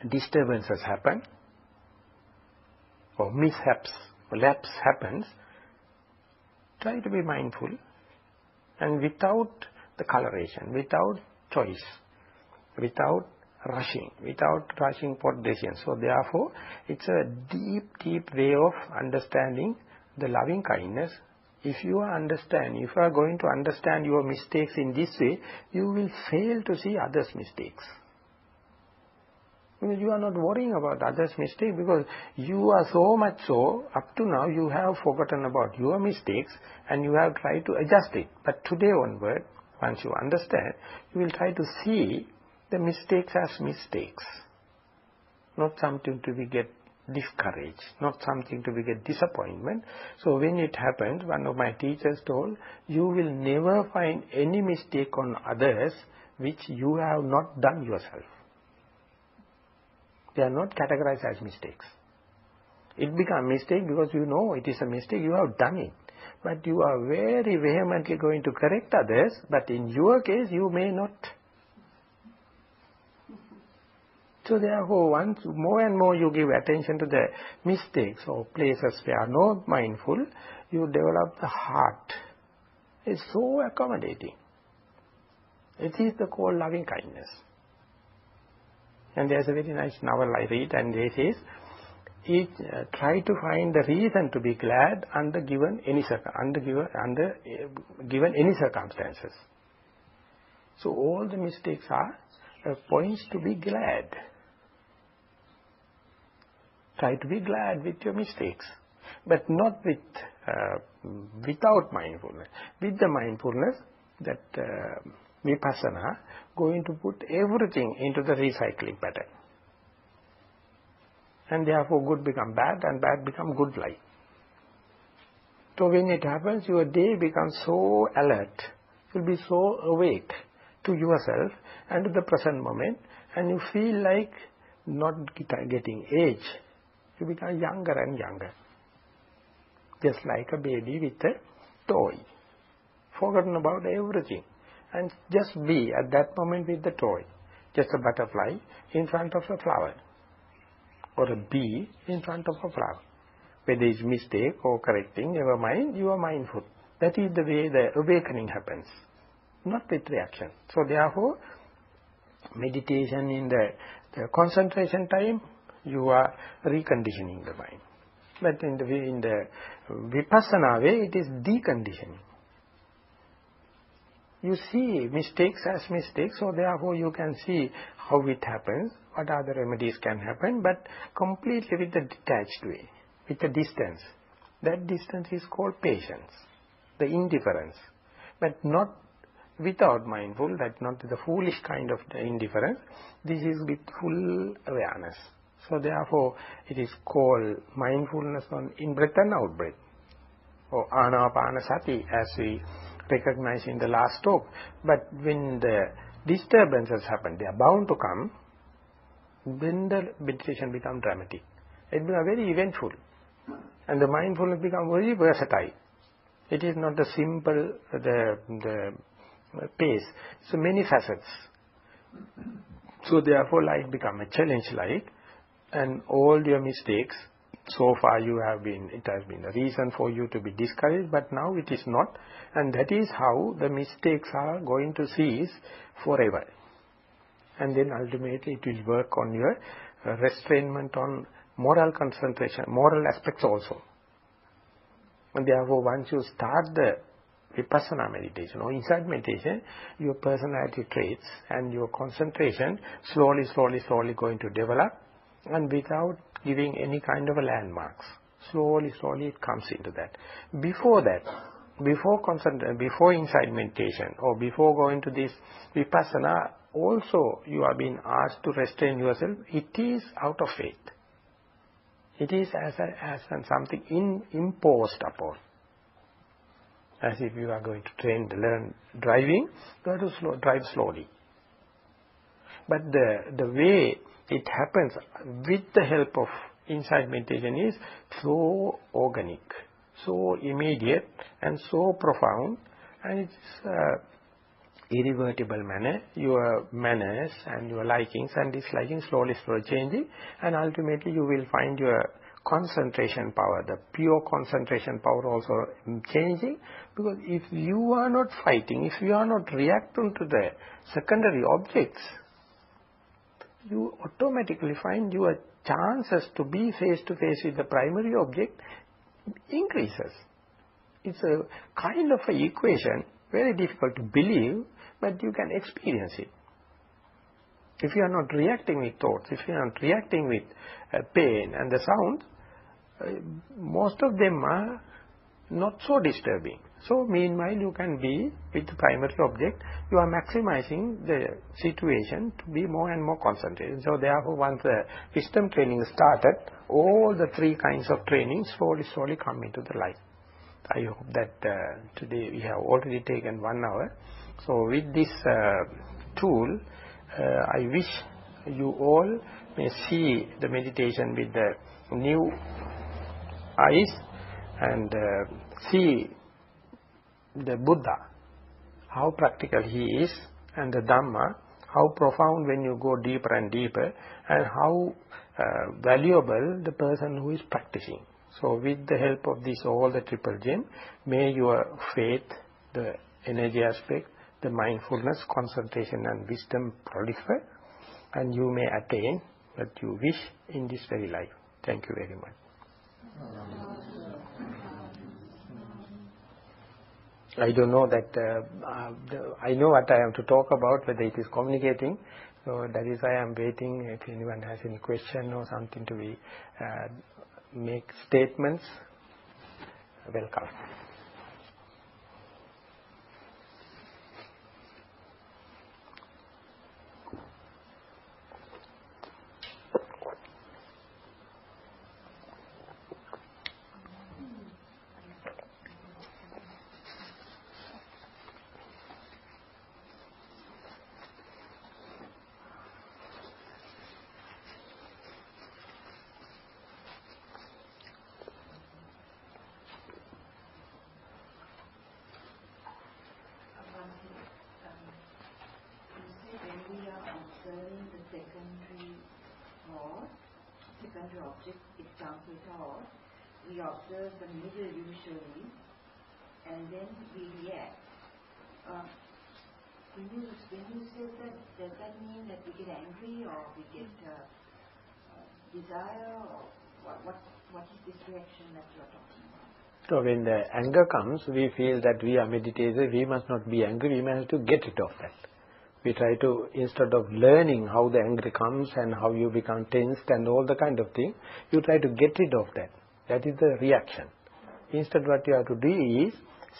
disturbances happen, or mishaps, or lapse happens, try to be mindful, and without the coloration, without choice, without rushing for decision. So therefore, it's a deep way of understanding the loving kindness. If you are going to understand your mistakes in this way, you will fail to see others' mistakes. Because you are not worrying about others' mistakes, because you are so much so, up to now you have forgotten about your mistakes and you have tried to adjust it. But today onward, once you understand, you will try to see the mistakes as mistakes, not something to be get discouraged, not something to be get disappointment. So when it happens, one of my teachers told, you will never find any mistake on others which you have not done yourself. They are not categorized as mistakes. It becomes mistake because you know it is a mistake, you have done it. But you are very vehemently going to correct others, but in your case you may not. So therefore, once more and more you give attention to the mistakes or places where are not mindful, you develop the heart. It's so accommodating. It is the called loving kindness. And there's a very nice novel I read, and it says, try to find the reason to be glad under given any circumstances. So all the mistakes are points to be glad. Try to be glad with your mistakes, but not with without mindfulness. With the mindfulness, that vipassana going to put everything into the recycling pattern. And therefore good become bad and bad become good life. So when it happens, your day becomes so alert, you'll be so awake to yourself and to the present moment, and you feel like not getting age. You become younger and younger. Just like a baby with a toy. Forgotten about everything. And just be at that moment with the toy. Just a butterfly in front of a flower. Or a bee in front of a flower. Whether it's mistake or correcting, never mind, you are mindful. That is the way the awakening happens. Not with reaction. So therefore, meditation in the concentration time, you are reconditioning the mind. But in the vipassana way, it is deconditioning. You see mistakes as mistakes, so therefore you can see how it happens, what other remedies can happen, but completely with a detached way, with a distance. That distance is called patience, the indifference. But not without mindful, that not the foolish kind of the indifference. This is with full awareness. So therefore, it is called mindfulness on in-breath and out-breath, or anapanasati, as we recognize in the last talk. But when the disturbances happen, they are bound to come, then the meditation becomes dramatic. It becomes very eventful. And the mindfulness becomes very versatile. It is not the simple, the pace. So many facets. So therefore life becomes a challenge like, and all your mistakes, so far it has been a reason for you to be discouraged, but now it is not. And that is how the mistakes are going to cease forever. And then ultimately it will work on your restrainment on moral concentration, moral aspects also. And therefore once you start the vipassana meditation or insight meditation, your personality traits and your concentration slowly going to develop, and without giving any kind of a landmarks. Slowly it comes into that. Before that, before insight meditation or before going to this vipassana, also you are being asked to restrain yourself. It is out of faith. It is as something imposed upon. As if you are going to learn driving, you have to drive slowly. But the way it happens with the help of insight meditation is so organic, so immediate and so profound, and it's irrevertible manner. Your manners and your likings and dislikings slowly changing, and ultimately you will find your concentration power, the pure concentration power also changing, because if you are not fighting, if you are not reacting to the secondary objects, you automatically find your chances to be face to face with the primary object increases. It's a kind of an equation, very difficult to believe, but you can experience it. If you are not reacting with thoughts, if you are not reacting with pain and the sound, most of them are not so disturbing. So meanwhile you can be with the primary object, you are maximizing the situation to be more and more concentrated. So therefore once the wisdom training started, all the three kinds of training slowly come into the life. I hope that today we have already taken 1 hour. So with this tool, I wish you all may see the meditation with the new eyes and see the Buddha, how practical he is, and the Dhamma, how profound when you go deeper and deeper, and how valuable the person who is practicing. So with the help of this, all the triple gem, may your faith, the energy aspect, the mindfulness, concentration and wisdom proliferate, and you may attain what you wish in this very life. Thank you very much. I don't know that, I know what I have to talk about, whether it is communicating. So that is why I am waiting. If anyone has any question or something to be, make statements, welcome. Object, example thought, we observe the middle usually, and then we react. When you say that, does that mean that we get angry or we get desire, or what is this reaction that you are talking about? So when the anger comes, we feel that we are meditators, we must not be angry, we must have to get rid of that. We try to, instead of learning how the anger comes and how you become tensed and all the kind of thing, you try to get rid of that. That is the reaction. Instead what you have to do is,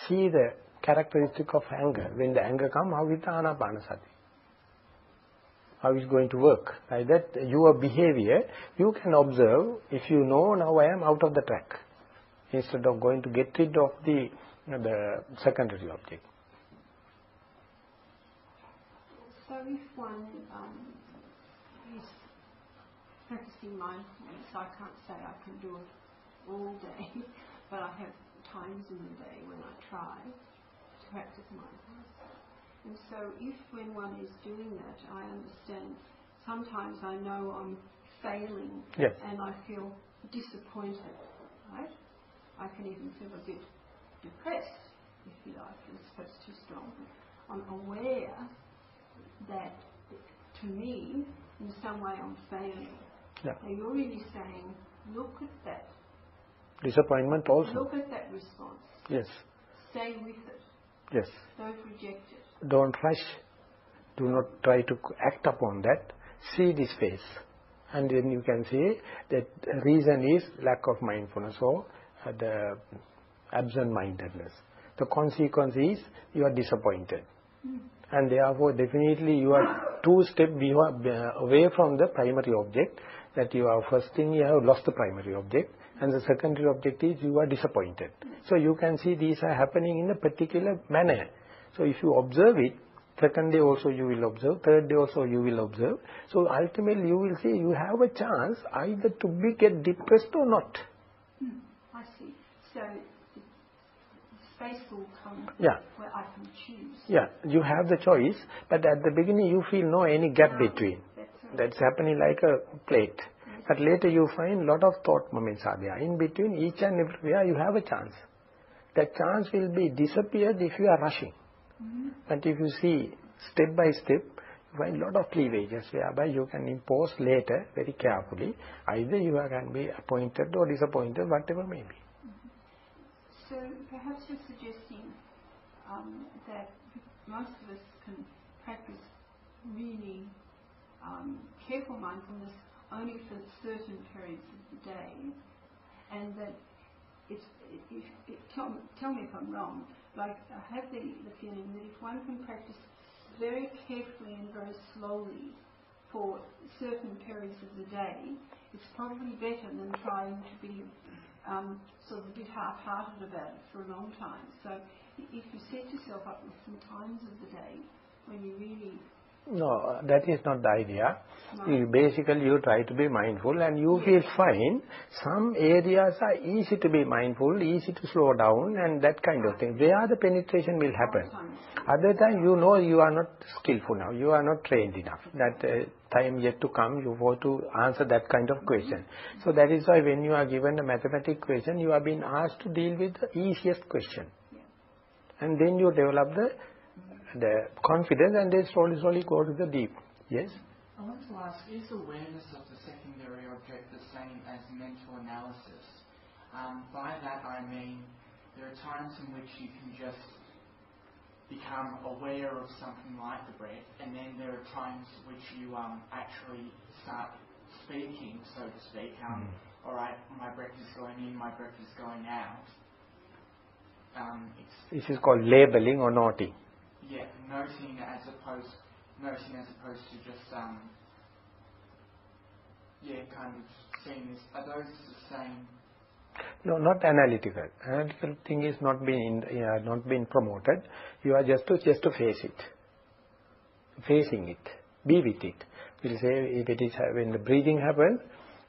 see the characteristic of anger. When the anger comes, how is the anapanasati? How is going to work? Like that, your behavior, you can observe, if you know, now I am out of the track. Instead of going to get rid of the secondary object. So if one is practicing mindfulness, I can't say I can do it all day, but I have times in the day when I try to practice mindfulness. And so if when one is doing that, I understand, sometimes I know I'm failing, yes, and I feel disappointed, right? I can even feel a bit depressed, if you like, it's perhaps too strong. I'm aware that, to me, in some way I'm failing. Yeah. So you're really saying, look at that. Disappointment also. Look at that response. Yes. Stay with it. Yes. Don't reject it. Don't rush. Do not try to act upon that. See this face. And then you can see that the reason is lack of mindfulness or the absent-mindedness. The consequence is you are disappointed. And therefore definitely you are 2 steps away from the primary object. That you are, first thing you have lost the primary object, and the secondary object is you are disappointed. So you can see these are happening in a particular manner. So if you observe it, second day also you will observe, third day also you will observe. So ultimately you will see you have a chance either to get depressed or not. I see. So space will come where I can choose. Yeah, you have the choice, but at the beginning you feel no any gap between. That's happening like a plate. Yes. But later you find lot of thought moments are there. In between each and everywhere you have a chance. That chance will be disappeared if you are rushing. But if you see step by step, you find lot of cleavages whereby you can impose later very carefully. Either you can be appointed or disappointed, whatever may be. So perhaps you're suggesting that most of us can practice really careful mindfulness only for certain periods of the day, and that tell me if I'm wrong, like I have the feeling that if one can practice very carefully and very slowly for certain periods of the day, it's probably better than trying to be sort of a bit half-hearted about it for a long time. So if you set yourself up with some times of the day when you really... No, that is not the idea. No. Basically, you try to be mindful and you feel fine. Some areas are easy to be mindful, easy to slow down and that kind of thing. Where the penetration will happen. Other time, you know you are not skillful now. You are not trained enough. That time yet to come, you want to answer that kind of question. So that is why when you are given a mathematical question, you are being asked to deal with the easiest question. And then you develop the confidence and then slowly go to the deep. Yes? I want to ask, is awareness of the secondary object the same as mental analysis? By that I mean, there are times in which you can just become aware of something like the breath, and then there are times which you actually start speaking, so to speak. Alright, my breath is going in, my breath is going out. This is called labeling or noting. Yeah, noting as opposed to just kind of seeing this. Are those the same? No, not analytical. Analytical thing is not being promoted. You are just to face it, facing it, be with it. We'll say if it is when the breathing happens,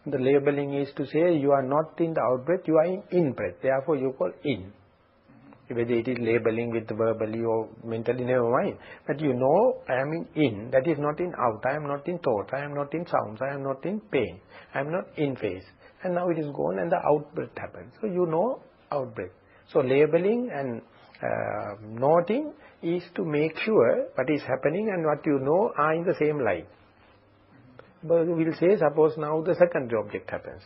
the labeling is to say you are not in the out breath, you are in breath. Therefore, you call in. Whether it is labeling with verbally or mentally, never mind. But you know, I am in. That is not in out. I am not in thought. I am not in sounds. I am not in pain. I am not in phase. And now it is gone and the out breath happens. So you know out breath. So labeling and noting is to make sure what is happening and what you know are in the same line. But we will say, suppose now the secondary object happens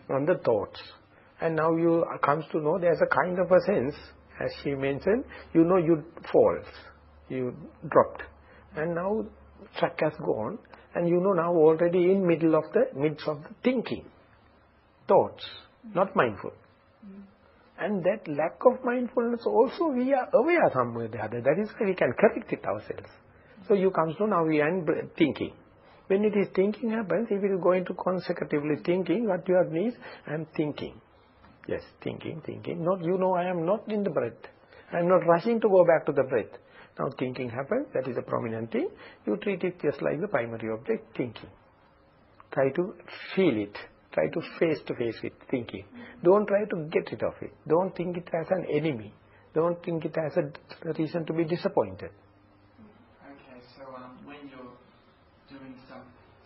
from the thoughts. And now you comes to know there is a kind of a sense. As she mentioned, you know you falls, you dropped, and now track has gone, and you know now already in midst of the thinking, thoughts, not mindful. And that lack of mindfulness also we are aware somewhere or the other. That is why we can correct it ourselves. So you come to now we are thinking. When it is thinking happens, if it is going to consecutively thinking, what you have means, I am thinking. Yes, thinking. Not, you know, I am not in the breath. I am not rushing to go back to the breath. Now thinking happens, that is a prominent thing. You treat it just like the primary object, thinking. Try to feel it. Try to face with thinking. Don't try to get rid of it. Don't think it as an enemy. Don't think it as a reason to be disappointed. Okay, so when you're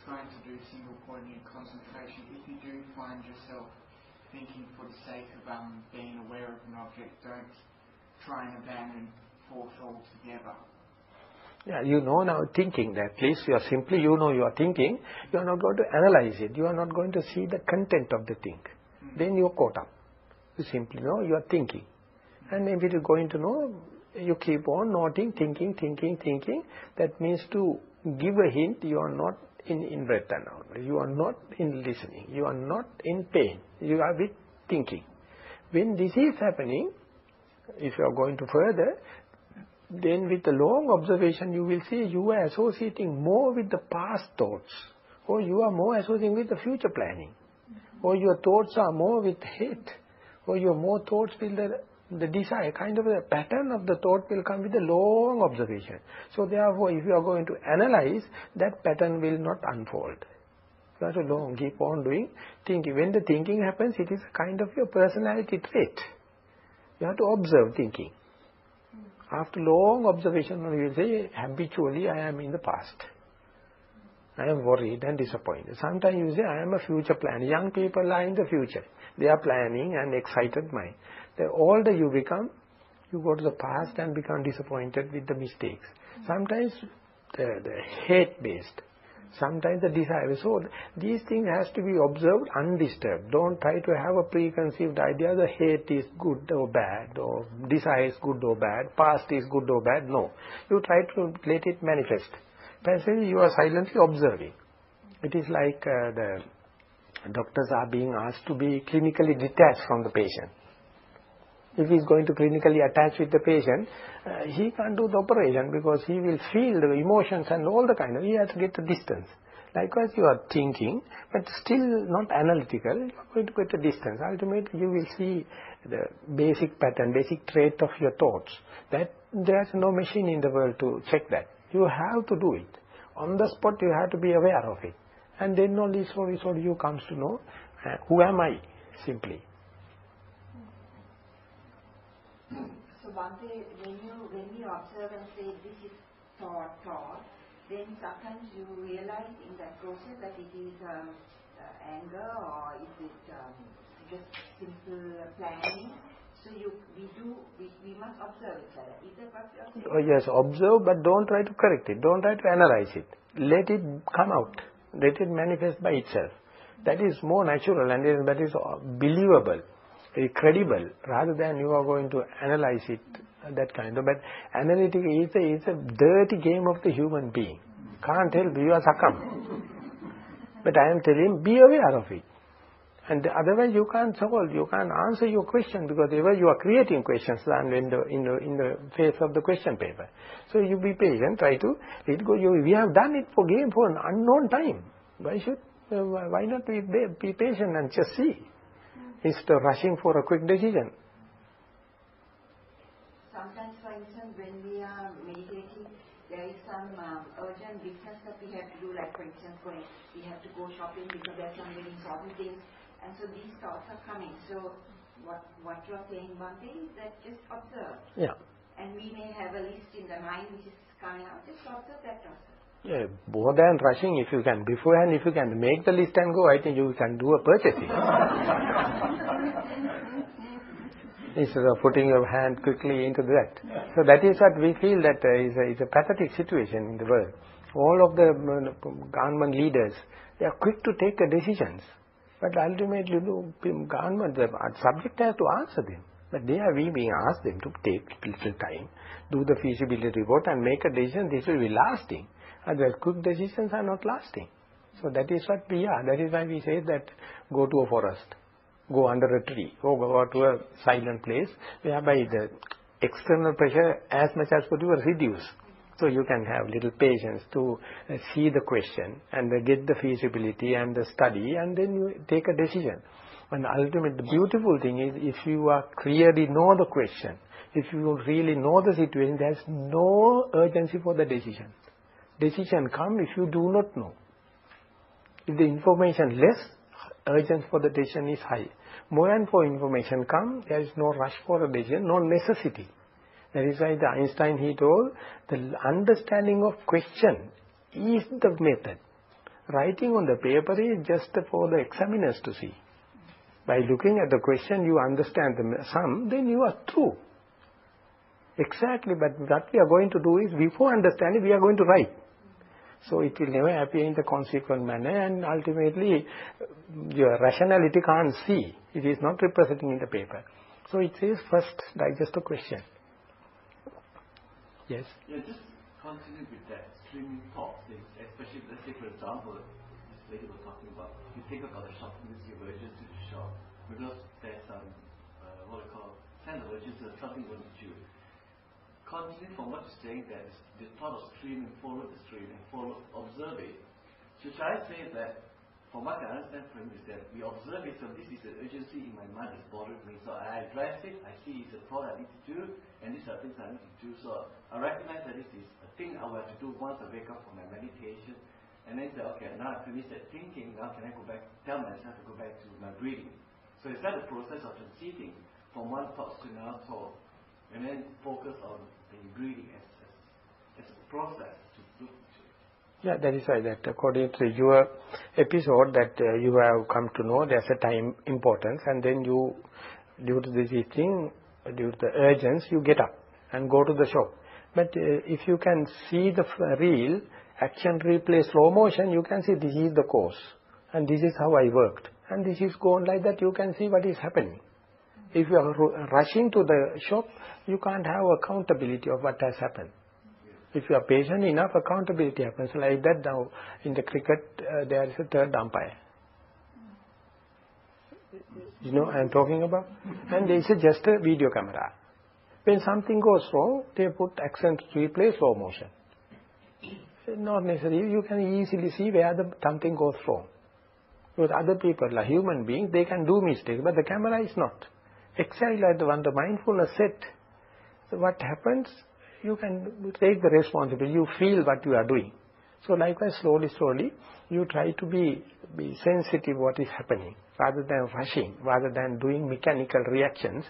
trying to do single pointed concentration, if you do find yourself thinking for the sake of being aware of an object, don't try and abandon thought altogether. Yeah, you know now thinking that. At least you are simply, you know you are thinking. You are not going to analyze it. You are not going to see the content of the thing. Then you are caught up. You simply know you are thinking. And if it is going to know, you keep on noting, thinking. That means to give a hint, you are not in breath and out. You are not in listening. You are not in pain. You are with thinking. When this is happening, if you are going to further, then with the long observation you will see you are associating more with the past thoughts, or you are more associating with the future planning, or your thoughts are more with hate, or your more thoughts with the desire. Kind of the pattern of the thought will come with the long observation. So therefore, if you are going to analyze, that pattern will not unfold. You have to keep on doing thinking. When the thinking happens, it is a kind of your personality trait. You have to observe thinking. After long observation, you will say, habitually I am in the past. I am worried and disappointed. Sometimes you say, I am a future planner. Young people are in the future. They are planning and excited mind. The older you become, you go to the past and become disappointed with the mistakes. Sometimes the hate-based. Sometimes the desire. So these things has to be observed undisturbed. Don't try to have a preconceived idea the hate is good or bad, or desire is good or bad, past is good or bad. No. You try to let it manifest. Passively you are silently observing. It is like the doctors are being asked to be clinically detached from the patient. If he is going to clinically attach with the patient, he can't do the operation because he will feel the emotions and all the kind of, he has to get the distance. Likewise, you are thinking, but still not analytical. You are going to get a distance. Ultimately, you will see the basic pattern, basic trait of your thoughts. That there is no machine in the world to check that. You have to do it. On the spot, you have to be aware of it. And then only slowly you comes to know, who am I, simply. So Bhante, when you observe and say this is thought, then sometimes you realize in that process that it is anger, or is it just simple planning? So we must observe it like that. Is that what you are saying? Oh yes, observe, but don't try to correct it. Don't try to analyze it. Let it come out. Let it manifest by itself. That is more natural and that is believable, credible, rather than you are going to analyze it, that kind of. But analytic is a dirty game of the human being. Can't help, you are succumb. But I am telling, be aware of it. And otherwise you can't solve, you can't answer your question, because ever you are creating questions in the face of the question paper. So you be patient, try to let go. We have done it for an unknown time. Why not be patient and just see, instead of rushing for a quick decision? Sometimes, for instance, when we are meditating, there is some urgent business that we have to do, like for instance, we have to go shopping because there are some very important things, and so these thoughts are coming. So what you are saying, Bhante, is that just observe. Yeah. And we may have a list in the mind which is coming out, just observe that also. Yeah, more than rushing, if you can, beforehand, if you can make the list and go, I think you can do a purchasing. Instead of putting your hand quickly into that. So that is what we feel that is a pathetic situation in the world. All of the government leaders, they are quick to take decisions. But ultimately, government, the subject has to answer them. But we being asked them to take little time, do the feasibility report and make a decision. This will be lasting. Otherwise, quick decisions are not lasting. So that is what we are. That is why we say that go to a forest, go under a tree, or go to a silent place, whereby the external pressure as much as possible reduce. So you can have little patience to see the question and get the feasibility and the study, and then you take a decision. And ultimately, the beautiful thing is, if you are clearly know the question, if you really know the situation, there is no urgency for the decision. Decision come if you do not know. If the information less, urgency for the decision is high. More and more information come, there is no rush for a decision, no necessity. That is why the Einstein, he told, the understanding of question is the method. Writing on the paper is just for the examiners to see. By looking at the question, you understand the sum, then you are true. Exactly, but what we are going to do is, before understanding, we are going to write. So it will never appear in the consequent manner, and ultimately your rationality can't see. It is not representing in the paper. So it says first digest the question. Yes? Yeah, just continue with that streaming thoughts, especially, let's say for example, this lady was talking about, you think about the shopping, this is your urgency to shop, because there's some, sense of urgency that something going to do. Continue from what you're saying, that the thought of streaming, follow the stream and observe it. So shall I say that, from what I understand from him, is that we observe it, so this is an urgency in my mind that's bothering me. So I address it, I see it's a thought I need to do, and these are things I need to do. So I recognize that this is a thing I will have to do once I wake up from my meditation, and then say, okay, now I finished that thinking, now can I go back, tell myself to go back to my breathing. So is that a process of transiting from one thought to another thought, and then focus on the breathing as a process to do? Yeah, that is why that according to your episode that you have come to know there's a time importance, and then you, due to this thing, due to the urgency, you get up and go to the shop. But if you can see the reel, action replay slow motion, you can see this is the course, and this is how I worked, and this is gone like that, you can see what is happening. If you are rushing to the shop, you can't have accountability of what has happened. If you are patient enough, accountability happens. Like that now, in the cricket, there is a third umpire. You know what I am talking about? And there is just a video camera. When something goes wrong, they put action replay slow motion. not necessarily. You can easily see where something goes wrong. Because other people are human beings, they can do mistakes, but the camera is not. Exactly like when the mindfulness set, so what happens, you can take the responsibility, you feel what you are doing. So likewise, slowly, you try to be sensitive what is happening, rather than rushing, rather than doing mechanical reactions.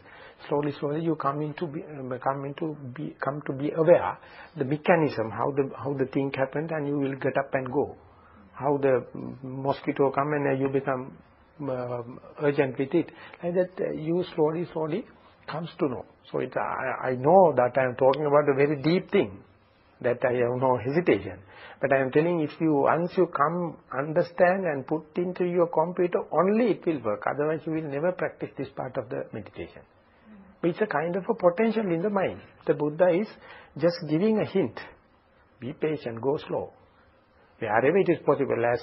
Slowly, you come to be aware the mechanism, how the thing happened, and you will get up and go. How the mosquito come and you become urgent with it. Like that, you slowly comes to know. So I know that I am talking about a very deep thing, that I have no hesitation. But I am telling, once you come, understand and put into your computer, only it will work. Otherwise you will never practice this part of the meditation. It's a kind of a potential in the mind. The Buddha is just giving a hint. Be patient, go slow. Wherever it is possible, as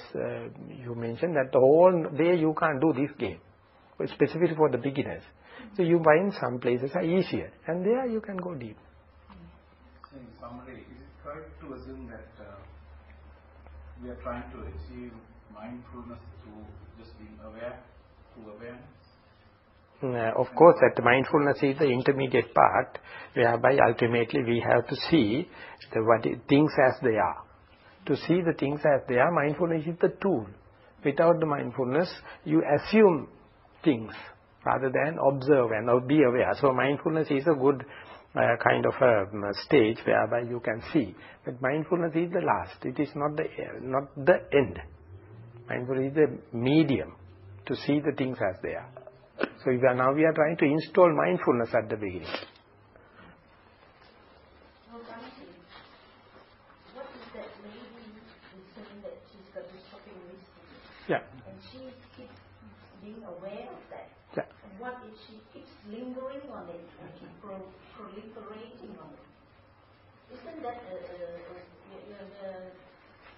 you mentioned, that the whole day you can't do this game, specifically for the beginners. So you find some places are easier, and there you can go deep. In summary, is it correct to assume that we are trying to achieve mindfulness through just being aware, through awareness? Of course, that mindfulness is the intermediate part, whereby ultimately we have to see things as they are. To see the things as they are, mindfulness is the tool. Without the mindfulness, you assume things rather than observe and be aware. So mindfulness is a good kind of a stage whereby you can see. But mindfulness is the last. It is not the end. Mindfulness is the medium to see the things as they are. So now we are trying to install mindfulness at the beginning. Yeah. And she keeps being aware of that. Yeah. And what if she keeps lingering on it and keep proliferating on it? Isn't that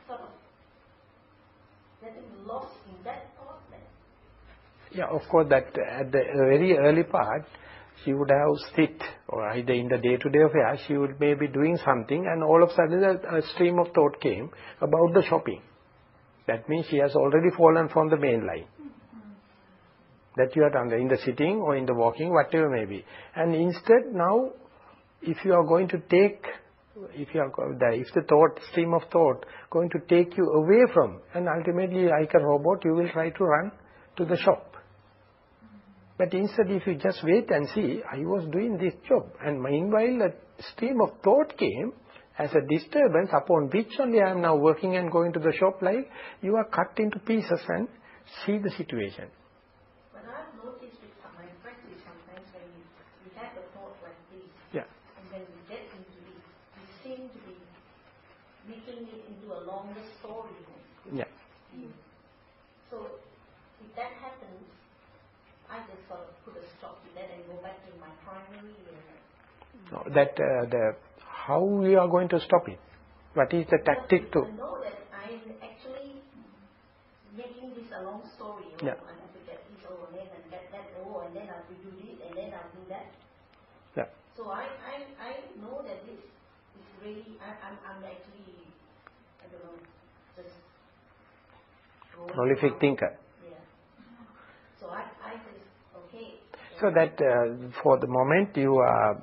sort of getting lost in that thought then? Yeah, of course, that at the very early part, she would have sit, or either in the day-to-day affairs, she would maybe doing something, and all of a sudden a stream of thought came about the shopping. That means she has already fallen from the main line. That you are done in the sitting or in the walking, whatever may be. And instead now, if you are going to take, if the stream of thought going to take you away from, and ultimately like a robot, you will try to run to the shop. But instead, if you just wait and see, I was doing this job, and meanwhile a stream of thought came as a disturbance upon which only I am now working and going to the shop, like you are cut into pieces and see the situation. But I've noticed with my practice sometimes when we have a thought like this, Yeah. and then we get into it, we seem to be making it into a longer story. Yeah. So if that happens, I just sort of put a stop to that and go back to my primary. No, how we are going to stop it? What is the tactic to? I know that I am actually making this a long story. Yeah. I have to get this over there and get that over, and then I have to do this, and then I'll do that. Yeah. So I know that this is really, I'm actually, I don't know, just Prolific thinker. Yeah. So I just, okay. So that for the moment you are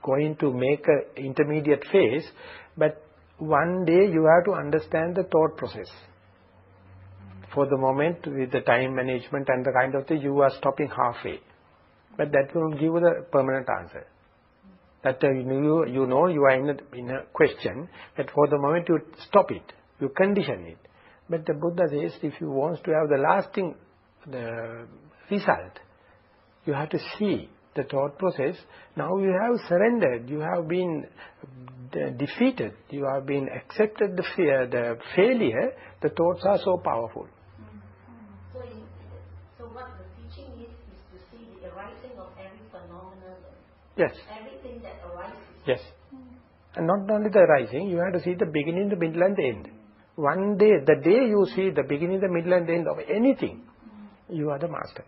going to make an intermediate phase, but one day you have to understand the thought process. For the moment, with the time management and the kind of thing, you are stopping halfway. But that will give you the permanent answer. That you know you are in a question, that for the moment you stop it, you condition it. But the Buddha says, if you want to have the lasting result, you have to see the thought process. Now you have surrendered, you have been defeated, you have been accepted the failure, the thoughts are so powerful. So what the teaching is to see the arising of every phenomenon. Yes. Everything that arises. Yes. And not only the arising, you have to see the beginning, the middle and the end. One day, the day you see the beginning, the middle and the end of anything, you are the master.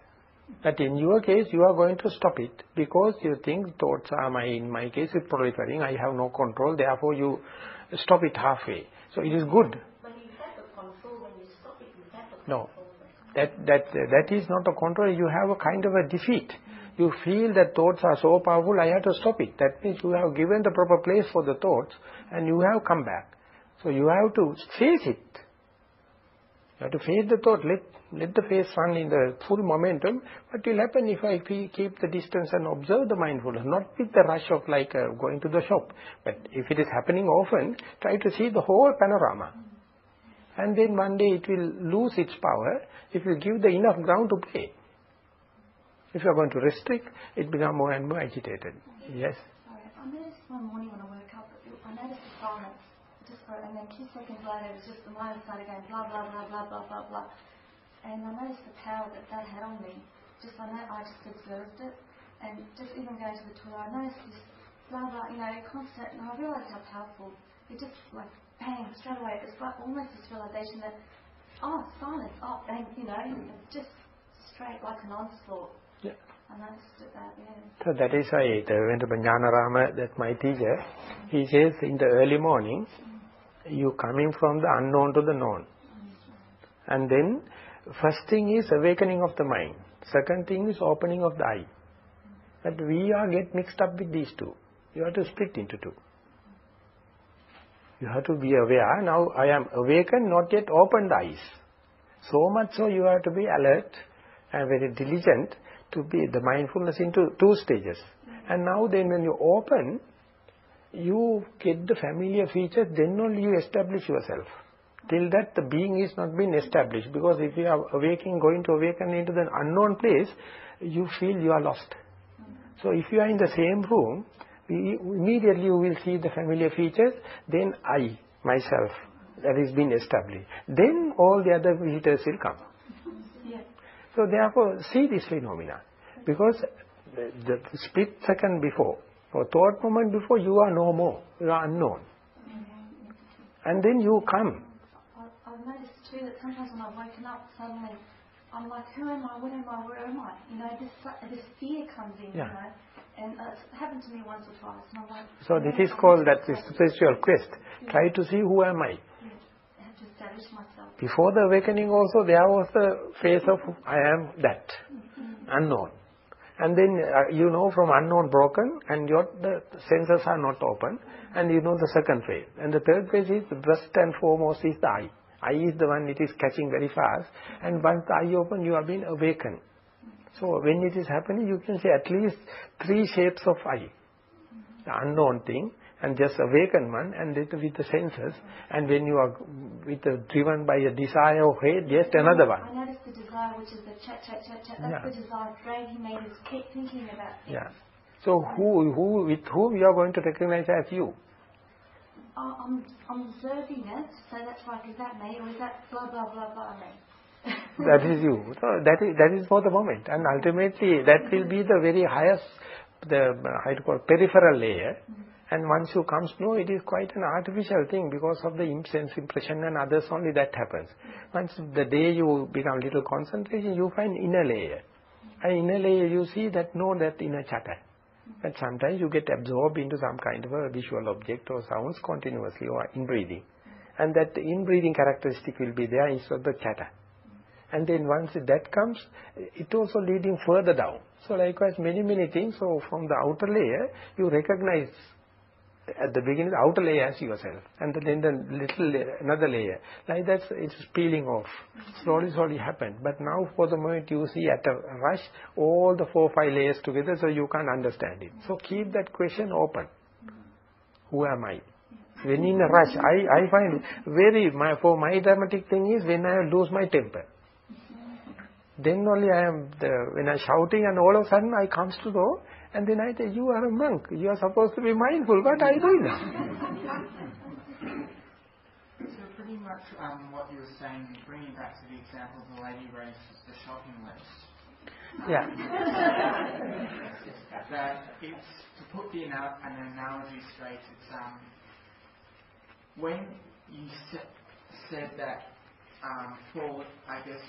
But in your case, you are going to stop it because you think thoughts are in my case, it's proliferating, I have no control, therefore you stop it halfway. So it is good. But you have a control when you stop it, you have a No. control. That is not a control, you have a kind of a defeat. You feel that thoughts are so powerful, I have to stop it. That means you have given the proper place for the thoughts and you have come back. So you have to face it. You have to face the thought, let the face run in the full momentum. What will happen if I keep the distance and observe the mindfulness, not with the rush of like going to the shop. But if it is happening often, try to see the whole panorama. And then one day it will lose its power, it will give the enough ground to play. If you are going to restrict, it becomes more and more agitated. Yes? Sorry, I noticed one morning when I woke up, I noticed the silence. And then 2 seconds later, it was just the mind started going blah, blah, blah, blah, blah, blah, blah. And I noticed the power that had on me. I just observed it. And just even going to the toilet, I noticed this blah, blah, constant. And I realised how powerful. It just like, bang, straight away. It's like almost this realisation that, silence, bang, just straight like an onslaught. Yeah. I noticed that, So that is why the Jnanarama, that my teacher, he says in the early morning, you coming from the unknown to the known. And then, first thing is awakening of the mind. Second thing is opening of the eye. But we get mixed up with these two. You have to split into two. You have to be aware, now I am awakened, not yet opened the eyes. So much so you have to be alert and very diligent to be the mindfulness into 2 stages. And now then when you open, you get the familiar features, then only you establish yourself. Till that the being is not been established. Because if you are going to awaken into the unknown place, you feel you are lost. So if you are in the same room, immediately you will see the familiar features, then I, myself, that is been established. Then all the other visitors will come. So therefore, see this phenomena. Because the split second before, or thought moment before, you are no more. You are unknown. And then you come. I've noticed too that sometimes when I've woken up, suddenly I'm like, who am I? What am I? Where am I? This fear comes in, and it's happened to me once or twice. And I'm like, so this is called that spiritual quest. Try to see who am I. I have to establish myself. Before the awakening also, there was the phase of I am that, unknown. And then from unknown broken, and the senses are not open, and the second phase. And the third phase is, first and foremost is the eye. Eye is the one it is catching very fast, and once the eye open, you have been awakened. So when it is happening, you can see at least 3 shapes of eye. The unknown thing, and just awakened one, and with the senses, and when you are driven by a desire or hate, just another one. I noticed the desire, which is the chat. That's the desire. Brain, he made us keep thinking about things. Yeah. So with whom you are going to recognize as you? I'm observing it, so that's like, is that me, or is that blah, blah, blah, blah me? That is you. So that is for the moment. And ultimately, that will be the very highest, peripheral layer. And once you come to know, it is quite an artificial thing because of the sense impression and others, only that happens. Once the day you become little concentration, you find inner layer. And inner layer you see that inner chatter. But sometimes you get absorbed into some kind of a visual object or sounds continuously or in breathing. And that in breathing characteristic will be there instead of the chatter. And then once that comes, it also leading further down. So likewise many things. So from the outer layer, you recognize at the beginning the outer layer as yourself, and then the another layer. Like that, it's peeling off. Slowly happened. But now for the moment you see at a rush all the 4 or 5 layers together, so you can't understand it. So keep that question open. Who am I? When in a rush, I find for my dramatic thing is when I lose my temper. Then only when I'm shouting and all of a sudden I comes to know, and then I say, you are a monk, you are supposed to be mindful, what are you doing now? So pretty much what you were saying, bringing back to the example of the lady raised the shopping list. Yeah. That it's, to put an analogy straight, it's when you said that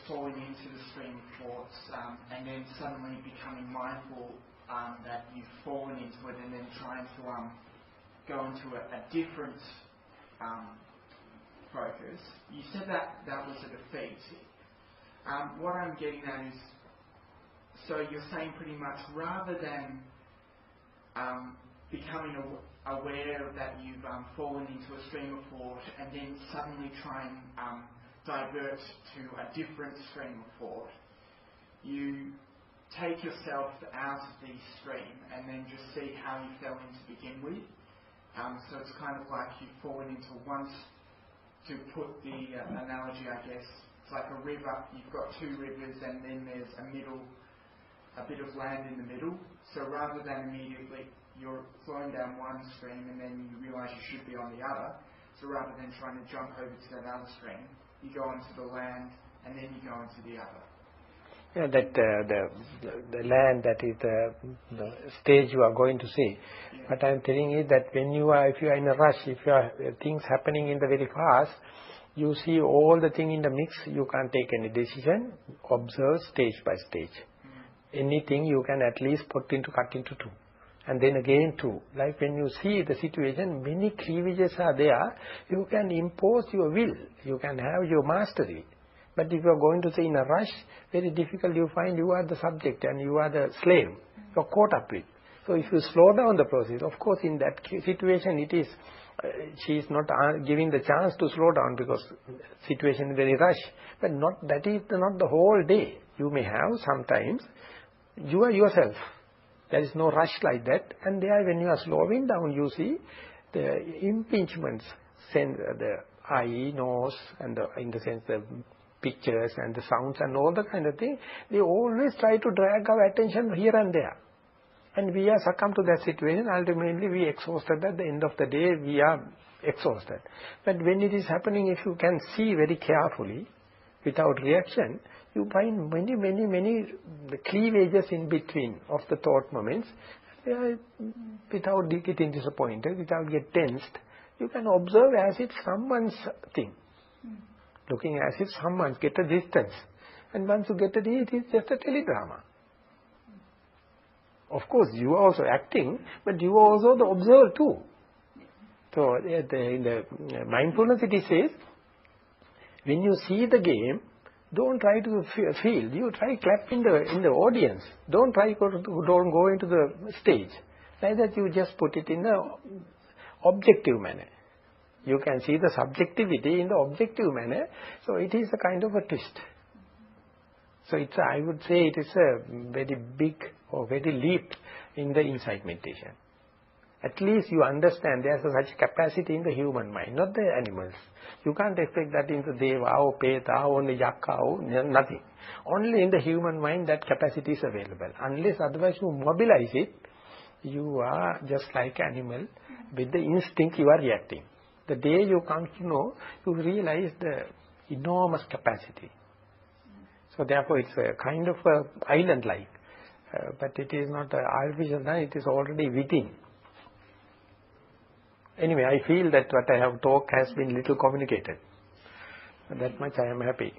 falling into the stream of thoughts, and then suddenly becoming mindful that you've fallen into it, and then trying to go into a different focus. You said that was a defeat. What I'm getting at is, so you're saying pretty much rather than becoming aware that you've fallen into a stream of thought and then suddenly try and divert to a different stream of thought, you take yourself out of the stream and then just see how you fell in to begin with. So it's kind of like you've fallen into once, to put the analogy, I guess, it's like a river. You've got two rivers and then there's a bit of land in the middle. So rather than immediately you're flowing down one stream and then you realise you should be on the other, so rather than trying to jump over to that other stream, you go onto the land and then you go into the other. Yeah, that the land, that is the stage you are going to see. Yeah. But I am telling you that when if you are in a rush, if you are things happening in the very fast, you see all the thing in the mix, you can't take any decision. Observe stage by stage. Anything you can at least cut into two. And then again two. Like when you see the situation, many cleavages are there. You can impose your will. You can have your mastery. But if you are going to say in a rush, very difficult. You find you are the subject and you are the slave. You are caught up with. So if you slow down the process, of course in that situation it is, she is not giving the chance to slow down because situation is very rush. But that is not the whole day. You may have sometimes, you are yourself. There is no rush like that. And there when you are slowing down, you see the impingements, the eye, nose, and in the sense the pictures and the sounds and all the kind of thing, they always try to drag our attention here and there. And we are succumb to that situation. Ultimately, we exhausted. At the end of the day, we are exhausted. But when it is happening, if you can see very carefully, without reaction, you find many the cleavages in between of the thought moments. Without getting disappointed, without getting tensed, you can observe as if someone's thing. Looking as if someone get a distance. And once you get a distance, it is just a teledrama. Of course, you are also acting, but you are also the observer too. So, in the mindfulness it says, when you see the game, don't try to feel. You try clap in the audience. Don't go into the stage. Like that you just put it in the objective manner. You can see the subjectivity in the objective manner. So it is a kind of a twist. So I would say it is a very big or very leap in the insight meditation. At least you understand there is such capacity in the human mind, not the animals. You can't expect that in the deva or peta or in the yakka or nothing. Only in the human mind that capacity is available. Unless otherwise you mobilize it, you are just like animal. With the instinct you are reacting. The day you come to know, you realize the enormous capacity. So therefore it's a kind of a island-like. But it is not artificial, it is already within. Anyway, I feel that what I have talked has been little communicated. That much I am happy.